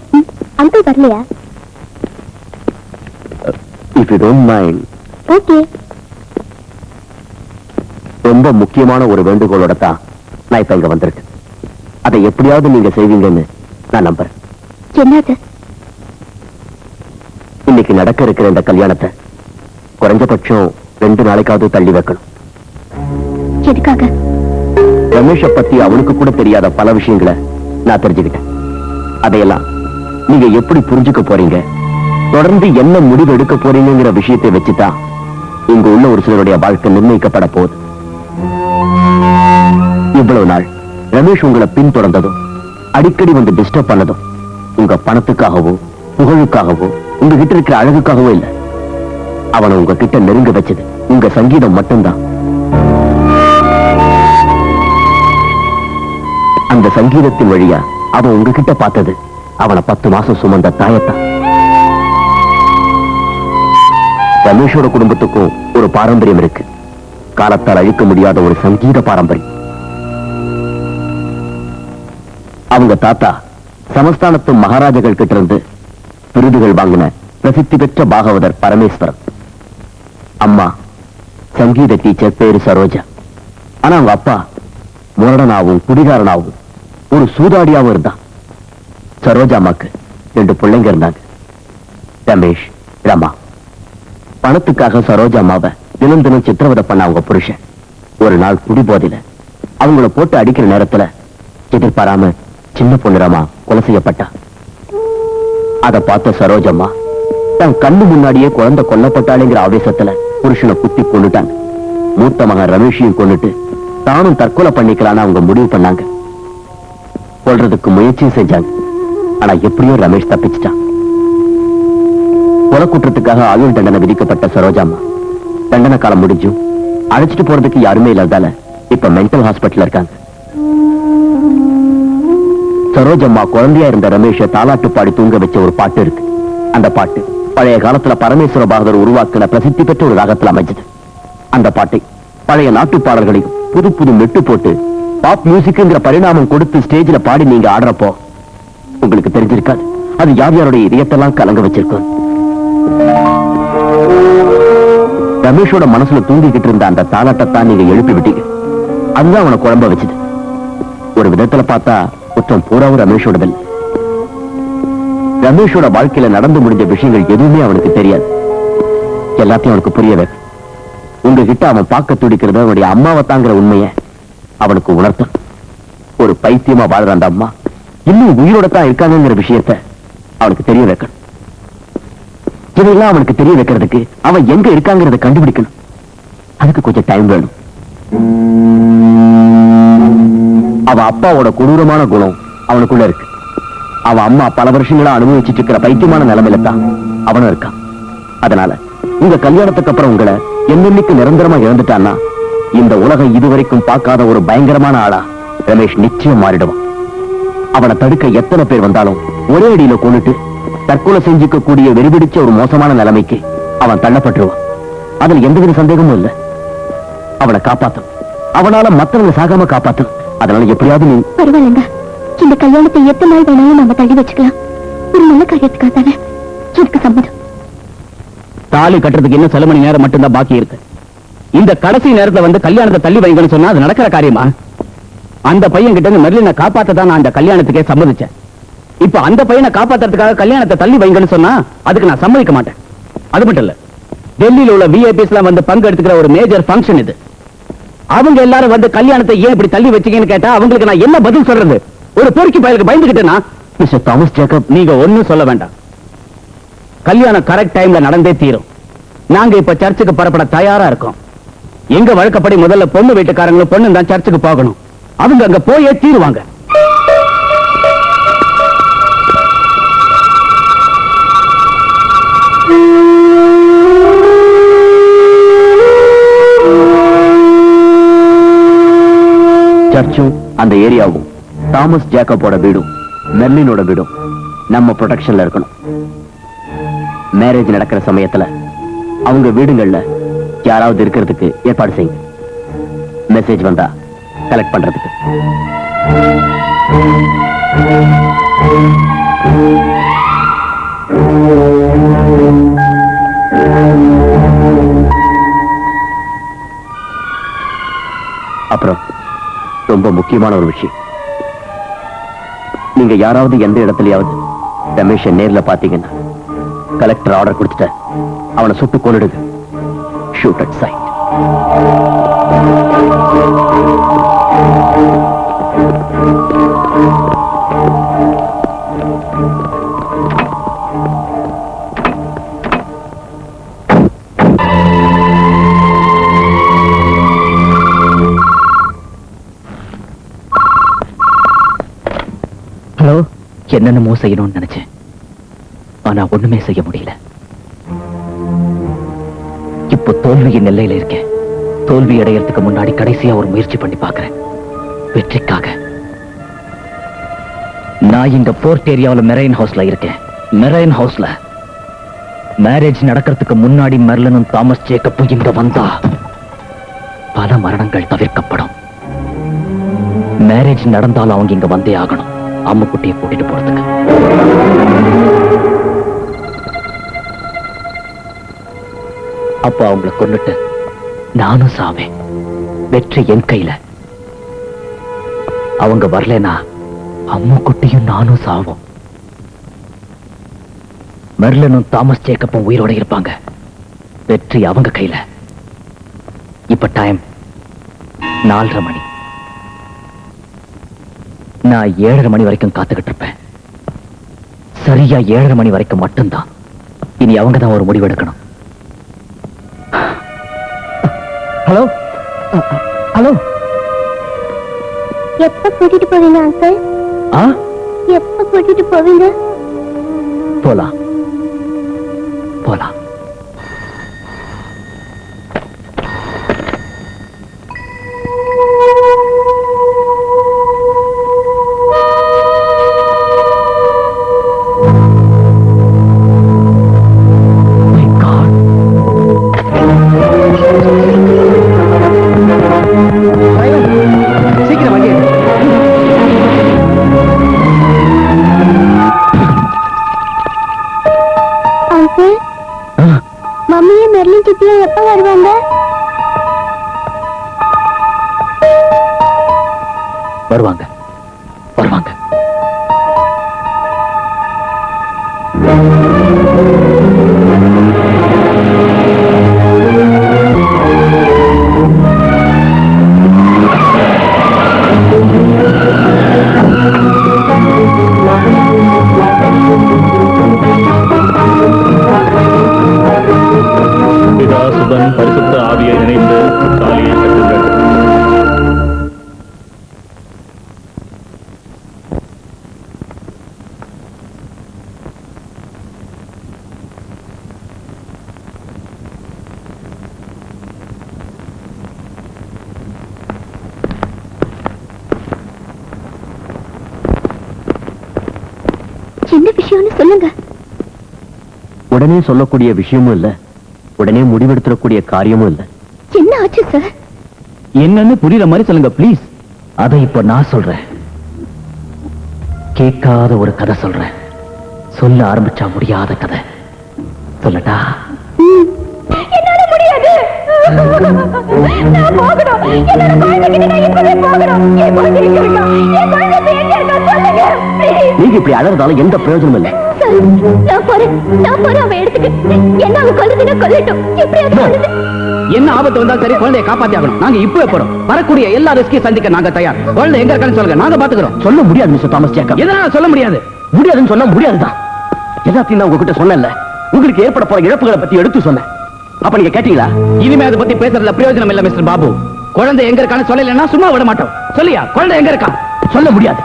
அங்கிள் வரலையா? If you don't mind. Okay. ரொம்ப முக்கியமான ஒரு வேண்டுகோளோட தான் நான் இப்ப இங்க வந்திருக்கேன். அதை எப்படியாவது நீங்க செய்வீங்கன்னு நான் நம்புறேன். என்னது? இன்னைக்கு நடக்க இருக்கிற இந்த கல்யாணத்தை குறைஞ்சபட்சம் 2 நாளைக்காவது தள்ளி வைக்கணும். எதுக்காக? ரமேஷ பத்தி அவனுக்கு கூட தெரியாத பல விஷயங்களை நான் தெரிஞ்சுக்கிட்டேன். அதையெல்லாம் நீங்க எப்படி புரிஞ்சுக்க போறீங்க, தொடர்ந்து என்ன முடிவு எடுக்க போறீங்கிற விஷயத்தை வச்சுதான் இங்க உள்ள ஒரு சிலருடைய வாழ்க்கை நிர்ணயிக்கப்பட போகுது. இவ்வளவு நாள் ரமேஷ் உங்களை பின்தொடர்ந்ததும் அடிக்கடி வந்து டிஸ்டர்ப் பண்ணதும் உங்க பணத்துக்காகவோ புகழுக்காகவோ உங்ககிட்ட இருக்கிற அழகுக்காகவோ இல்ல. அவனை உங்ககிட்ட நெருங்க வச்சது உங்க சங்கீதம் மட்டும்தான். அந்த சங்கீதத்தின் வழியா அவன் உங்ககிட்ட பார்த்தது அவனை 10 மாசம் சுமந்த தாயத்தான். ரமேஷோட குடும்பத்துக்கும் ஒரு பாரம்பரியம் இருக்கு. காலத்தால் அழிக்க முடியாத ஒரு சங்கீத பாரம்பரியம். அவங்க தாத்தா சமஸ்தானத்து மகாராஜாக்கள் கிட்ட இருந்து விருதுகள் வாங்கின பிரசித்தி பெற்ற பாகவதர் பரமேஸ்வரன். அம்மா சங்கீத டீச்சர் பேரு சரோஜா. ஆனா அவங்க அப்பா முரடனாவும் குடிகாரனாவும் ஒரு சூதாடியாவும் இருந்தான். சரோஜா அம்மாக்கு 2 பிள்ளைங்க இருந்தாங்க, ரமேஷ், ரமா. பணத்துக்காக சரோஜா அம்மாவை தினம் தினம் சித்திரவதை பண்ண அவங்க புருஷன் ஒரு நாள் குடிபோதையில அவங்கள போட்டு அடிக்கிற நேரத்துல எதிர்பாராம சின்ன பொண்ணு ரமா கொலை செய்யப்பட்டா. அதை பார்த்த சரோஜம்மா தன் கண்ணு முன்னாடியே குழந்தை கொல்லப்பட்டாளுங்கிற ஆவேசத்துல புருஷனை குத்தி கொண்டுட்டாங்க. மூத்த மகன் ரமேஷையும் கொண்டுட்டு தானும் தற்கொலை பண்ணிக்கலான்னு அவங்க முடிவு பண்ணாங்க. கொல்றதுக்கு முயற்சியும் செஞ்சாங்க. ஆனா எப்படியோ ரமேஷ் தப்பிச்சிட்டான். கொலை குற்றத்துக்காக ஆயுள் தண்டனை விதிக்கப்பட்ட சரோஜாம்மா தண்டனை காலம் முடிஞ்சும் அழைச்சிட்டு போறதுக்கு யாருமே இல்லாதால இப்ப மென்டல் ஹாஸ்பிட்டல் இருக்காங்க. சரோஜம்மா குழந்தையா இருந்த ரமேஷை தாலாட்டு பாடி தூங்க வச்ச ஒரு பாட்டு இருக்கு. அந்த பாட்டு பழைய காலத்துல பரமேஸ்வர பாகதர் உருவாக்கின பிரசித்தி பெற்ற ஒரு ராகத்துல அமைஞ்சது. அந்த பாட்டை பழைய நாட்டு பாடல்களையும் புது புது மெட்டு போட்டு பாப் மியூசிக்ங்கிற பரிணாமம் கொடுத்து ஸ்டேஜ்ல பாடி நீங்க ஆடுறப்போ உங்களுக்கு தெரிஞ்சிருக்காது அது யார் யாருடைய இதயத்தெல்லாம் கலங்க வச்சிருக்கும். ரமேஷோட மனசுல தூங்கிக்கிட்டு இருந்த அந்த தாலாட்டத்தான் நீங்க எழுப்பி விட்டீங்க. அதுதான் அவனை குழம்ப வச்சது. ஒரு விதத்துல பார்த்தா குற்றம் பூராவும் ரமேஷோடதில்லை. ரமேஷோட வாழ்க்கையில நடந்து முடிஞ்ச விஷயங்கள் எதுவுமே அவனுக்கு தெரியாது. எல்லாத்தையும் அவனுக்கு புரிய வைக்க உங்ககிட்ட அவன் பார்க்க துடிக்கிறது அவனுடைய அம்மாவை தாங்கிற உண்மையை அவனுக்கு உணர்த்தும். ஒரு பைத்தியமா வாழ்ற அந்த அம்மா இன்னும் உயிரோட தான் இருக்காங்கிற விஷயத்தை அவனுக்கு தெரிய வைக்கணும். இதெல்லாம் அவனுக்கு தெரிய வைக்கிறதுக்கு அவன் எங்க இருக்காங்கிறத கண்டுபிடிக்கணும். அதுக்கு கொஞ்சம் டைம் வேணும். அவ அப்பாவோட கொடூரமான குணம் அவனுக்குள்ள இருக்கு. அவ அம்மா பல வருஷங்களா அனுபவிச்சுட்டு இருக்கிற பைத்தியமான நிலைமையில தான் அவனும் இருக்கான். அதனால உங்க கல்யாணத்துக்கு அப்புறம் உங்களை என்னென்னைக்கு நிரந்தரமா இழந்துட்டான்னா இந்த உலகம் இதுவரைக்கும் பார்க்காத ஒரு பயங்கரமான ஆளா ரமேஷ் நிச்சயம் மாறிடுவான். அவனை தடுக்க எத்தனை பேர் வந்தாலும் ஒரே அடியில கொண்டுட்டு தற்கொலை செஞ்சுக்க கூடிய வெறிபிடிச்ச ஒரு மோசமான நிலைமைக்கு அவன் தள்ளப்பட்டுருவான். அதுல எந்தவித சந்தேகமும் இல்லை. அவனை காப்பாத்தணும். அவனால மத்தவங்க சாகாம காப்பாத்தணும். அதனால எப்படியாவது நீ பரவாயில்லைங்க, இந்த கல்யாணத்தை எத்தனை நாள் வேணாலும் நம்ம தள்ளி வச்சுக்கலாம். ஒரு நல்ல காரியத்துக்காக தானே. எனக்கு சம்மதம். தாலி கட்டுறதுக்கு இன்னும் சில மணி நேரம் மட்டும்தான் பாக்கி இருக்கு. இந்த கடைசி நேரத்துல வந்து கல்யாணத்தை தள்ளி வைங்கன்னு சொன்னா அது நடக்கிற காரியமா? அந்த பையன் கிட்ட இருந்து மெர்லினை காப்பாத்ததான் நான் அந்த கல்யாணத்துக்கே சம்மதிச்சேன். இப்ப அந்த பையனை காப்பாத்துறதுக்காக கல்யாணத்தை தள்ளி வைங்கன்னு சொன்னா அதுக்கு நான் சம்மதிக்க மாட்டேன். அது மட்டும் இல்ல, டெல்லியில உள்ள விஐபிஸ் எல்லாம் வந்து பங்கு எடுத்துக்கிற ஒரு மேஜர் ஃபங்க்ஷன் இது. அவங்க எல்லாரும் வந்து கல்யாணத்தை ஏன் இப்படி தள்ளி வச்சீங்கன்னு கேட்டா அவங்களுக்கு நான் என்ன பதில் சொல்றது? ஒரு பொறுக்கி பயலுக்கு பயந்துகிட்டேன்னா மிஸ்டர் தாமஸ் ஜேக்கப், நீங்க ஒண்ணும் சொல்ல வேண்டாம். கல்யாணம் கரெக்ட் டைம்ல நடந்தே தீரும். நாங்க இப்ப சர்ச்சுக்கு புறப்பட தயாரா இருக்கோம். எங்க வழக்கப்படி முதல்ல பொண்ணு வீட்டுக்காரங்களும் பொண்ணு தான் சர்ச்சுக்கு போகணும். அவங்க அங்க போயே தீருவாங்க. சர்ச்சும் அந்த ஏரியாவும் தாமஸ் ஜேக்கபோட வீடும் மெர்லினோட வீடும் நம்ம ப்ரொடெக்ஷன்ல இருக்கணும். மேரேஜ் நடக்கிற சமயத்துல அவங்க வீடுகள்ல யாராவது இருக்கிறதுக்கு ஏற்பாடு செய்யுங்க. மெசேஜ் வந்தா கலெக்ட் பண்றதுக்கு. அப்புறம் ரொம்ப முக்கியமான ஒரு விஷயம், நீங்க யாராவது எந்த இடத்துலயாவது ரமேஷை நேர்ல பாத்தீங்கன்னா கலெக்டர் ஆர்டர் கொடுத்துட்ட அவனை சுட்டு கொன்னுடுங்க. Shoot at sight. ஹலோ. என்னென்னமோ செய்யணும்னு நினைச்சேன், ஆனா ஒண்ணுமே செய்ய முடியல. இப்போ தோல்வியின் எல்லையில இருக்கேன். தோல்வி அடையறதுக்கு முன்னாடி கடைசியா ஒரு முயற்சி பண்ணி பார்க்கிறேன், வெற்றிக்காக. நான் இங்க போர்ட் ஏரியாவில் மெரைன் ஹவுஸ்ல இருக்கேன். மெரைன் ஹவுஸ்ல மேரேஜ் நடக்கிறதுக்கு முன்னாடி மெர்லினும் தாமஸ் ஜேக்கப்பும் இங்க வந்தா பல மரணங்கள் தவிர்க்கப்படும். மேரேஜ் நடந்தாலும் அவங்க இங்க வந்தே ஆகணும், அம்முக்குட்டியை கூட்டிட்டு போறதுக்கு. அப்ப அவங்களை கொன்னுட்டு நானும் சாவேன். வெற்றி என் கையில. அவங்க வரலனா அம்முக்குட்டியும் நானும் சாவோம். மெர்லினும் தாமஸ் ஜேக்கப்பும் உயிரோட இருப்பாங்க. வெற்றி அவங்க கையில. இப்ப டைம் 4:30 மணி. நான் 7:30 மணி வரைக்கும் காத்துக்கிட்டு இருப்பேன். சரியா 7:30 மணி வரைக்கும் மட்டும்தான். இனி அவங்க தான் ஒரு முடிவு எடுக்கணும். ஹலோ ஹலோ, எப்ப கூட்டிட்டு போவீங்க அங்கிள்? எப்ப கூட்டிட்டு போவீங்க? போலாம் போலாம். சீக்கிரம் வண்டி எடு. அங்கிள், மம்மியும் மெர்லின் சித்தியும் எப்ப வருவாங்க? வருவாங்க வருவாங்க. பிதாசுதன் பரிசுத்த ஆவியை நினைத்து தாலியை கட்டுங்கள். என்ன விஷயம்னு சொல்லுங்க. உடனே சொல்லக்கூடிய விஷயமும் இல்ல, உடனே முடிவெடுத்துடக்கூடிய காரியமும் இல்ல. என்ன ஆச்சு சார்? என்னன்னு புரியுற மாதிரி சொல்லுங்க ப்ளீஸ். அதை இப்ப நான் சொல்றேன். கேட்காத ஒரு கதை சொல்றேன். சொல்ல ஆரம்பிச்சா முடியாத கதை. சொல்லட்டா? என்னால முடியாது. நான் போகணும். என்னோட குழந்தைகிட்ட நான் இப்பவே போகணும். என் குழந்தை எங்க இருக்கா? என் குழந்தை இப்ப எங்க இருக்கா? சொல்லுங்க. நீங்க இப்படி அழறதால எந்த பிரயோஜனமும் இல்ல. நான் போறேன் அவன் எடுத்துக்கு. என்ன அவன் கொல்லுதுன்னா கொல்லட்டும். எப்படியாவது கொல்லுது. என்ன ஆபத்து வந்தாலும் சரி, குழந்தையை காப்பாத்தி ஆகணும். நாங்க இப்பவே போறோம். வரக்கூடிய எல்லா ரிஸ்கையும் சந்திக்க நாங்க தயார். குழந்தை எங்க இருக்கான்னு சொல்லுங்க, நாங்க பாத்துக்கிறோம். சொல்ல முடியாது மிஸ்டர் தாமஸ் ஜேக்கப். எதனால சொல்ல முடியாது? முடியாதுன்னு சொன்னா முடியாதுதான். எல்லாத்தையும் நான் உங்ககிட்ட சொன்னேன்ல. உங்களுக்கு ஏற்பட போற இழப்புகளை பத்தி எடுத்து சொன்னேன். அப்ப நீங்க கேட்டீங்களா? இனிமே அதை பத்தி பேசுறதுல பிரயோஜனம் இல்ல மிஸ்டர் பாபு. குழந்தை எங்க இருக்கான்னு சொல்லலைன்னா சும்மா விட மாட்டோம். சொல்லியா குழந்தை எங்க இருக்கா? சொல்ல முடியாது.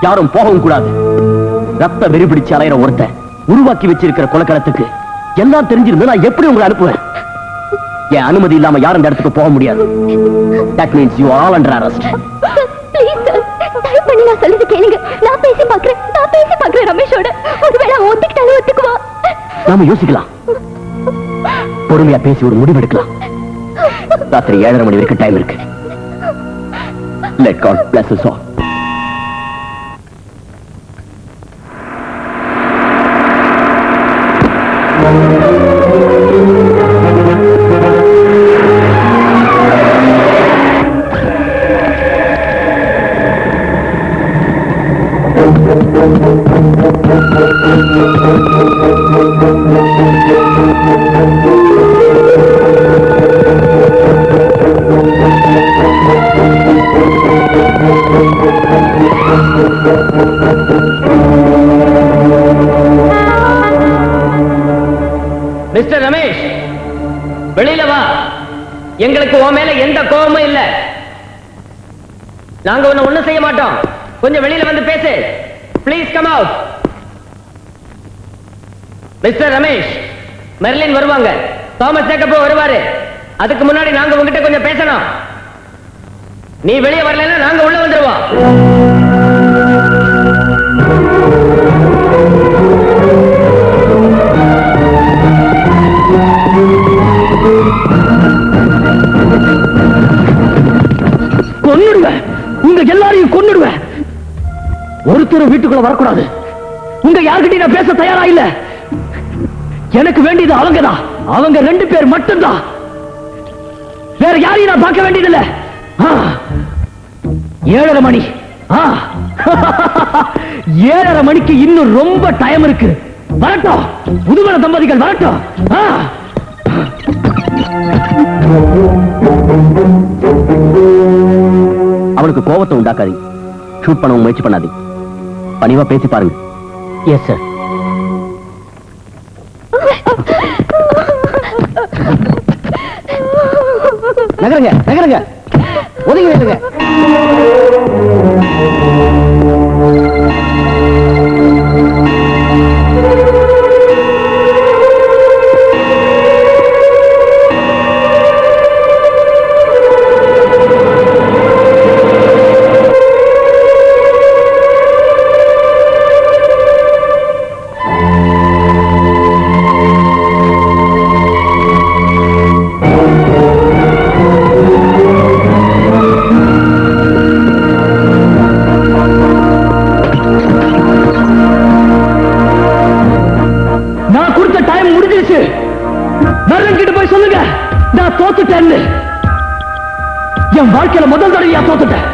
யாரும் போகவும் கூடாது. ரத்த வெறி பிடிச்சு அலையிற ஒருத்தன் உருவாக்கி வச்சிருக்கிற கொலைக்களத்துக்கு எல்லாம் தெரிஞ்சிருந்து நான் எப்படி உங்களை அனுப்புவேன்? என் அனுமதி இல்லாம யாரும் இந்த இடத்துக்கு போக முடியாது. That means you are all under arrest. Please sir, தயவு பண்ணி நான் சொல்றது கேளுங்க. நான் பேசி பார்க்கிறேன் ரமேஷோட. ஒருவேளை அவன் ஒத்துக்கிட்டாலும் ஒத்துக்குவா. நாம யோசிக்கலாம், பொறுமையா பேசி ஒரு முடிவு எடுக்கலாம். ராத்திரி 7:30 மணி வரைக்கும் டைம் இருக்கு. Let God bless us all. Mister Ramesh, வெளியில வா. எங்களுக்கு உன் மேல எந்த கோபமும் இல்ல. நாங்க உன்னை ஒண்ணும் செய்ய மாட்டோம். கொஞ்சம் வெளியில வந்து பேசு. Please come out. Mister Ramesh, Merlin வருவாங்க, தாமஸ் ஜேக்கப் வருவாரு. அதுக்கு முன்னாடி நாங்க உங்ககிட்ட கொஞ்சம் பேசணும். நீ வெளியே வரலன்னா நாங்க உள்ள வந்துருவோம். கொன்னுடுவேன், உங்க எல்லாரையும் கொன்னுடுவேன். ஒருத்தர் வீட்டுக்குள்ள வரக்கூடாது. உங்க யார்கிட்ட நான் பேச தயாரா இல்ல. எனக்கு வேண்டியது அவங்கதான். அவங்க 2 பேர் மட்டும்தான். வேற யாரையும் நான் பார்க்க வேண்டியதில்லை. 7:30 மணி. 7:30 மணிக்கு இன்னும் ரொம்ப டைம் இருக்கு. வரட்டும், புதுமண தம்பதிகள் வரட்டும். அவளுக்கு கோபத்தை உண்டாக்காதீங்க, ஷூட் பண்ணவும் முயற்சி பண்ணாதீங்க, பணிவா பேசி பாருங்க. Yes sir. நகருங்க நகருங்க, ஒதுங்கி நில்லுங்க. என் வாழ்க்கையில முதல் தடவையா தோத்துட்டேன்.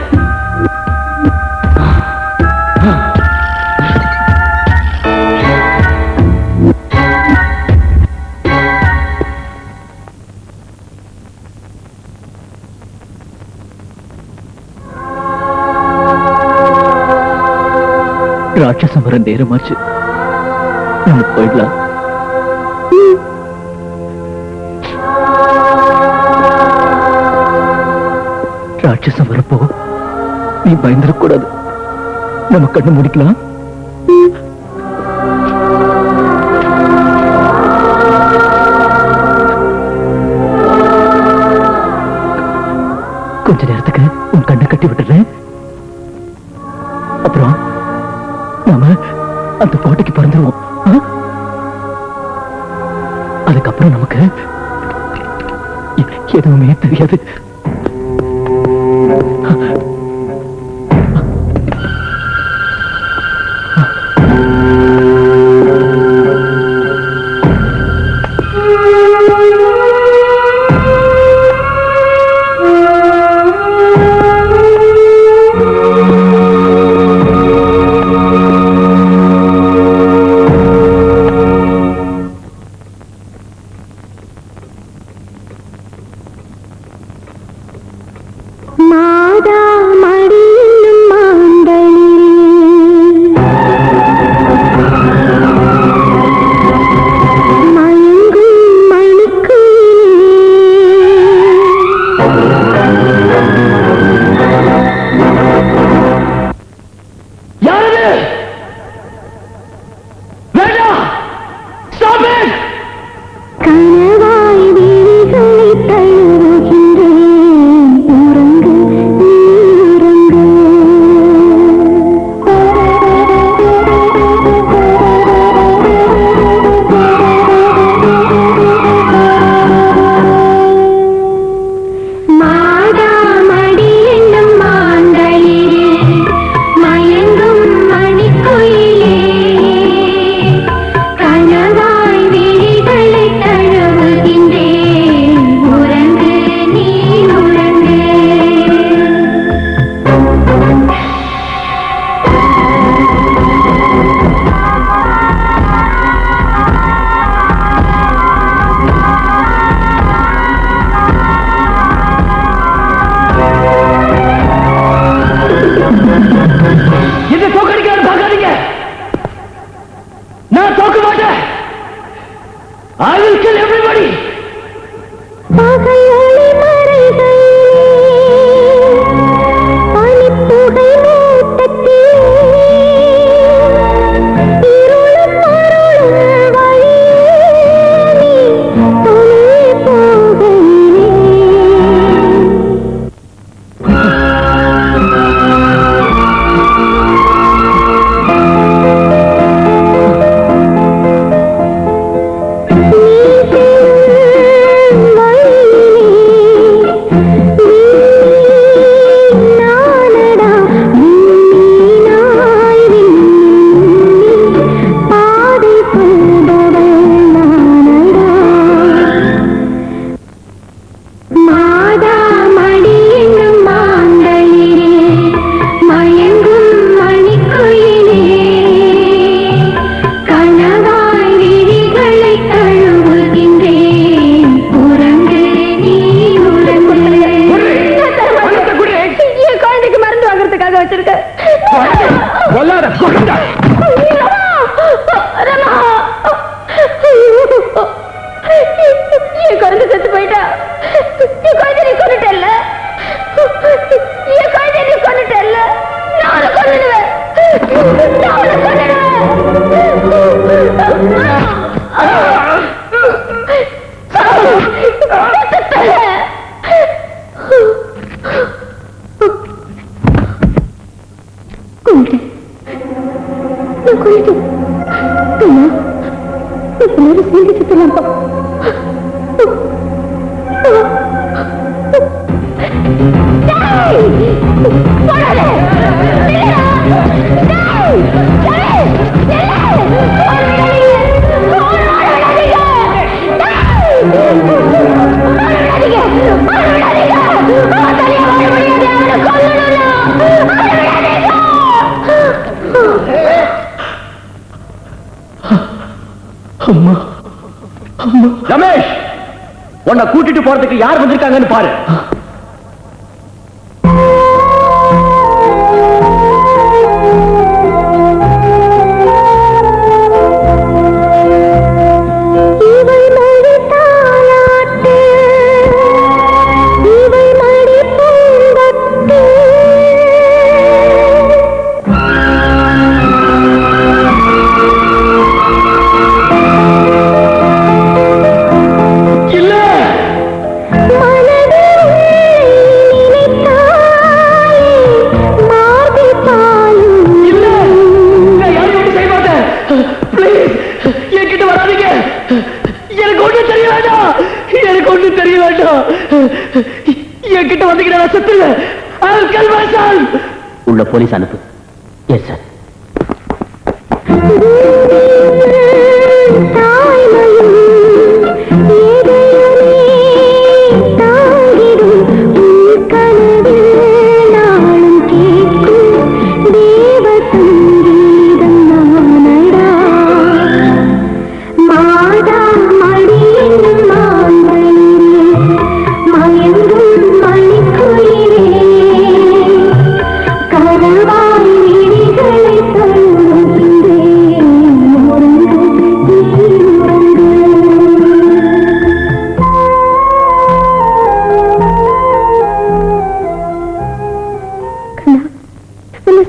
ராட்சசம் வர நேரமாச்சு, நம்ம போயிடலாம். ராட்சசம் வரப்போ நீ பயந்துடக்கூடாது, நம்ம கண்ணு முடிக்கலாம். கொஞ்ச நேரத்துக்கு உன் கண்ணை கட்டி விட்டுறேன். அப்புறம் நாம அந்த கோட்டைக்கு பறந்துருவோம். அதுக்கப்புறம் நமக்கு எதுவுமே தெரியாது. மாதா வச்சிருக்க. கொல்லாத, கொல்லாத. ரமா, என் குழந்தை செத்து போயிட்டா. என் குழந்தை நீ கொண்டுட்டல்ல, என் குழந்தை நீ கொண்டுட்டல்ல. நான் உன்னை கொன்னுடுவேன், நான் உன்னை கொன்னுடுவேன். ரமேஷ், உன்னை கூட்டிட்டு போறதுக்கு யார் வந்திருக்காங்கன்னு பாரு. உள்ள போலீஸ் அனுப்பு. Yes sir.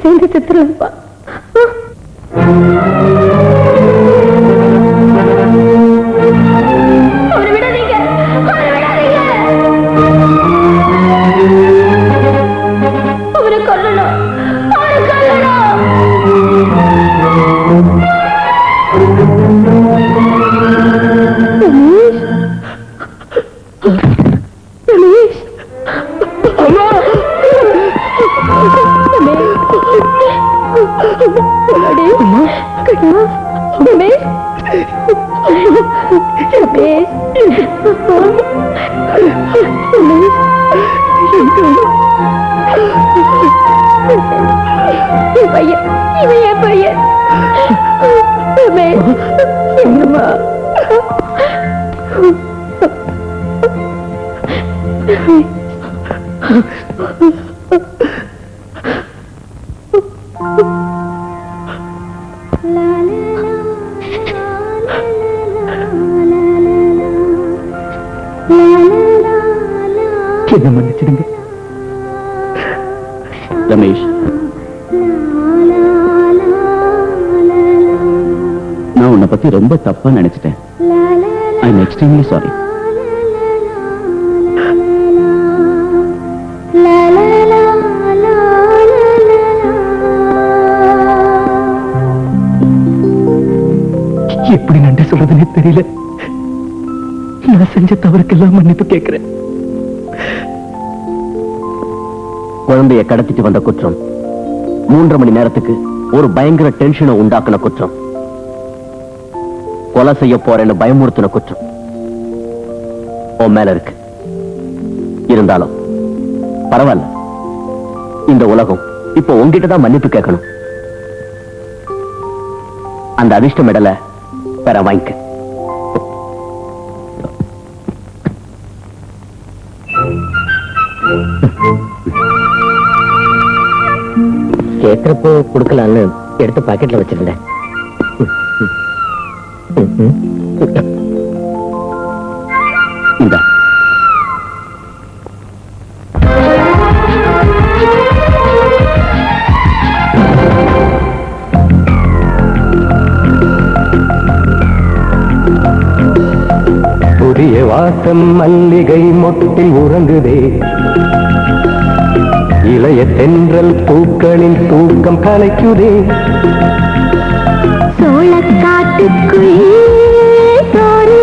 சேர்ந்து செத்துருப்பா. என்ன மன்னிச்சிடுங்க ரமேஷ். நான் உன்னை பத்தி ரொம்ப தப்பா நினைச்சிட்டேன். I am extremely sorry. எப்படி நன்றி சொல்றதுன்னு தெரியல. நான் செஞ்ச தவறுக்கெல்லாம் மன்னிப்பு கேட்கிறேன். குழந்தைய கடத்திட்டு வந்த குற்றம், 3.5 மணி நேரத்துக்கு ஒரு பயங்கர டென்ஷனை உண்டாக்குன குற்றம், கொலை செய்ய போறேன்னு பயமுறுத்தின குற்றம் உன் மேல இருக்கு. இருந்தாலும் பரவாயில்ல, இந்த உலகம் இப்போ உங்ககிட்ட தான் மன்னிப்பு கேட்கணும். அந்த அதிர்ஷ்ட மெடலை பெற வாங்கிக்க. கேட்கிறப்போ கொடுக்கலான்னு எடுத்து பாக்கெட்ல வச்சிருந்தேன். இந்த புதிய வாசம் மல்லிகை மொட்டில் உறங்குதே, இளைய தென்றல் பூக்களின் தூக்கம் கலைக்குதே. சோழக்காட்டுக்குள் சோறு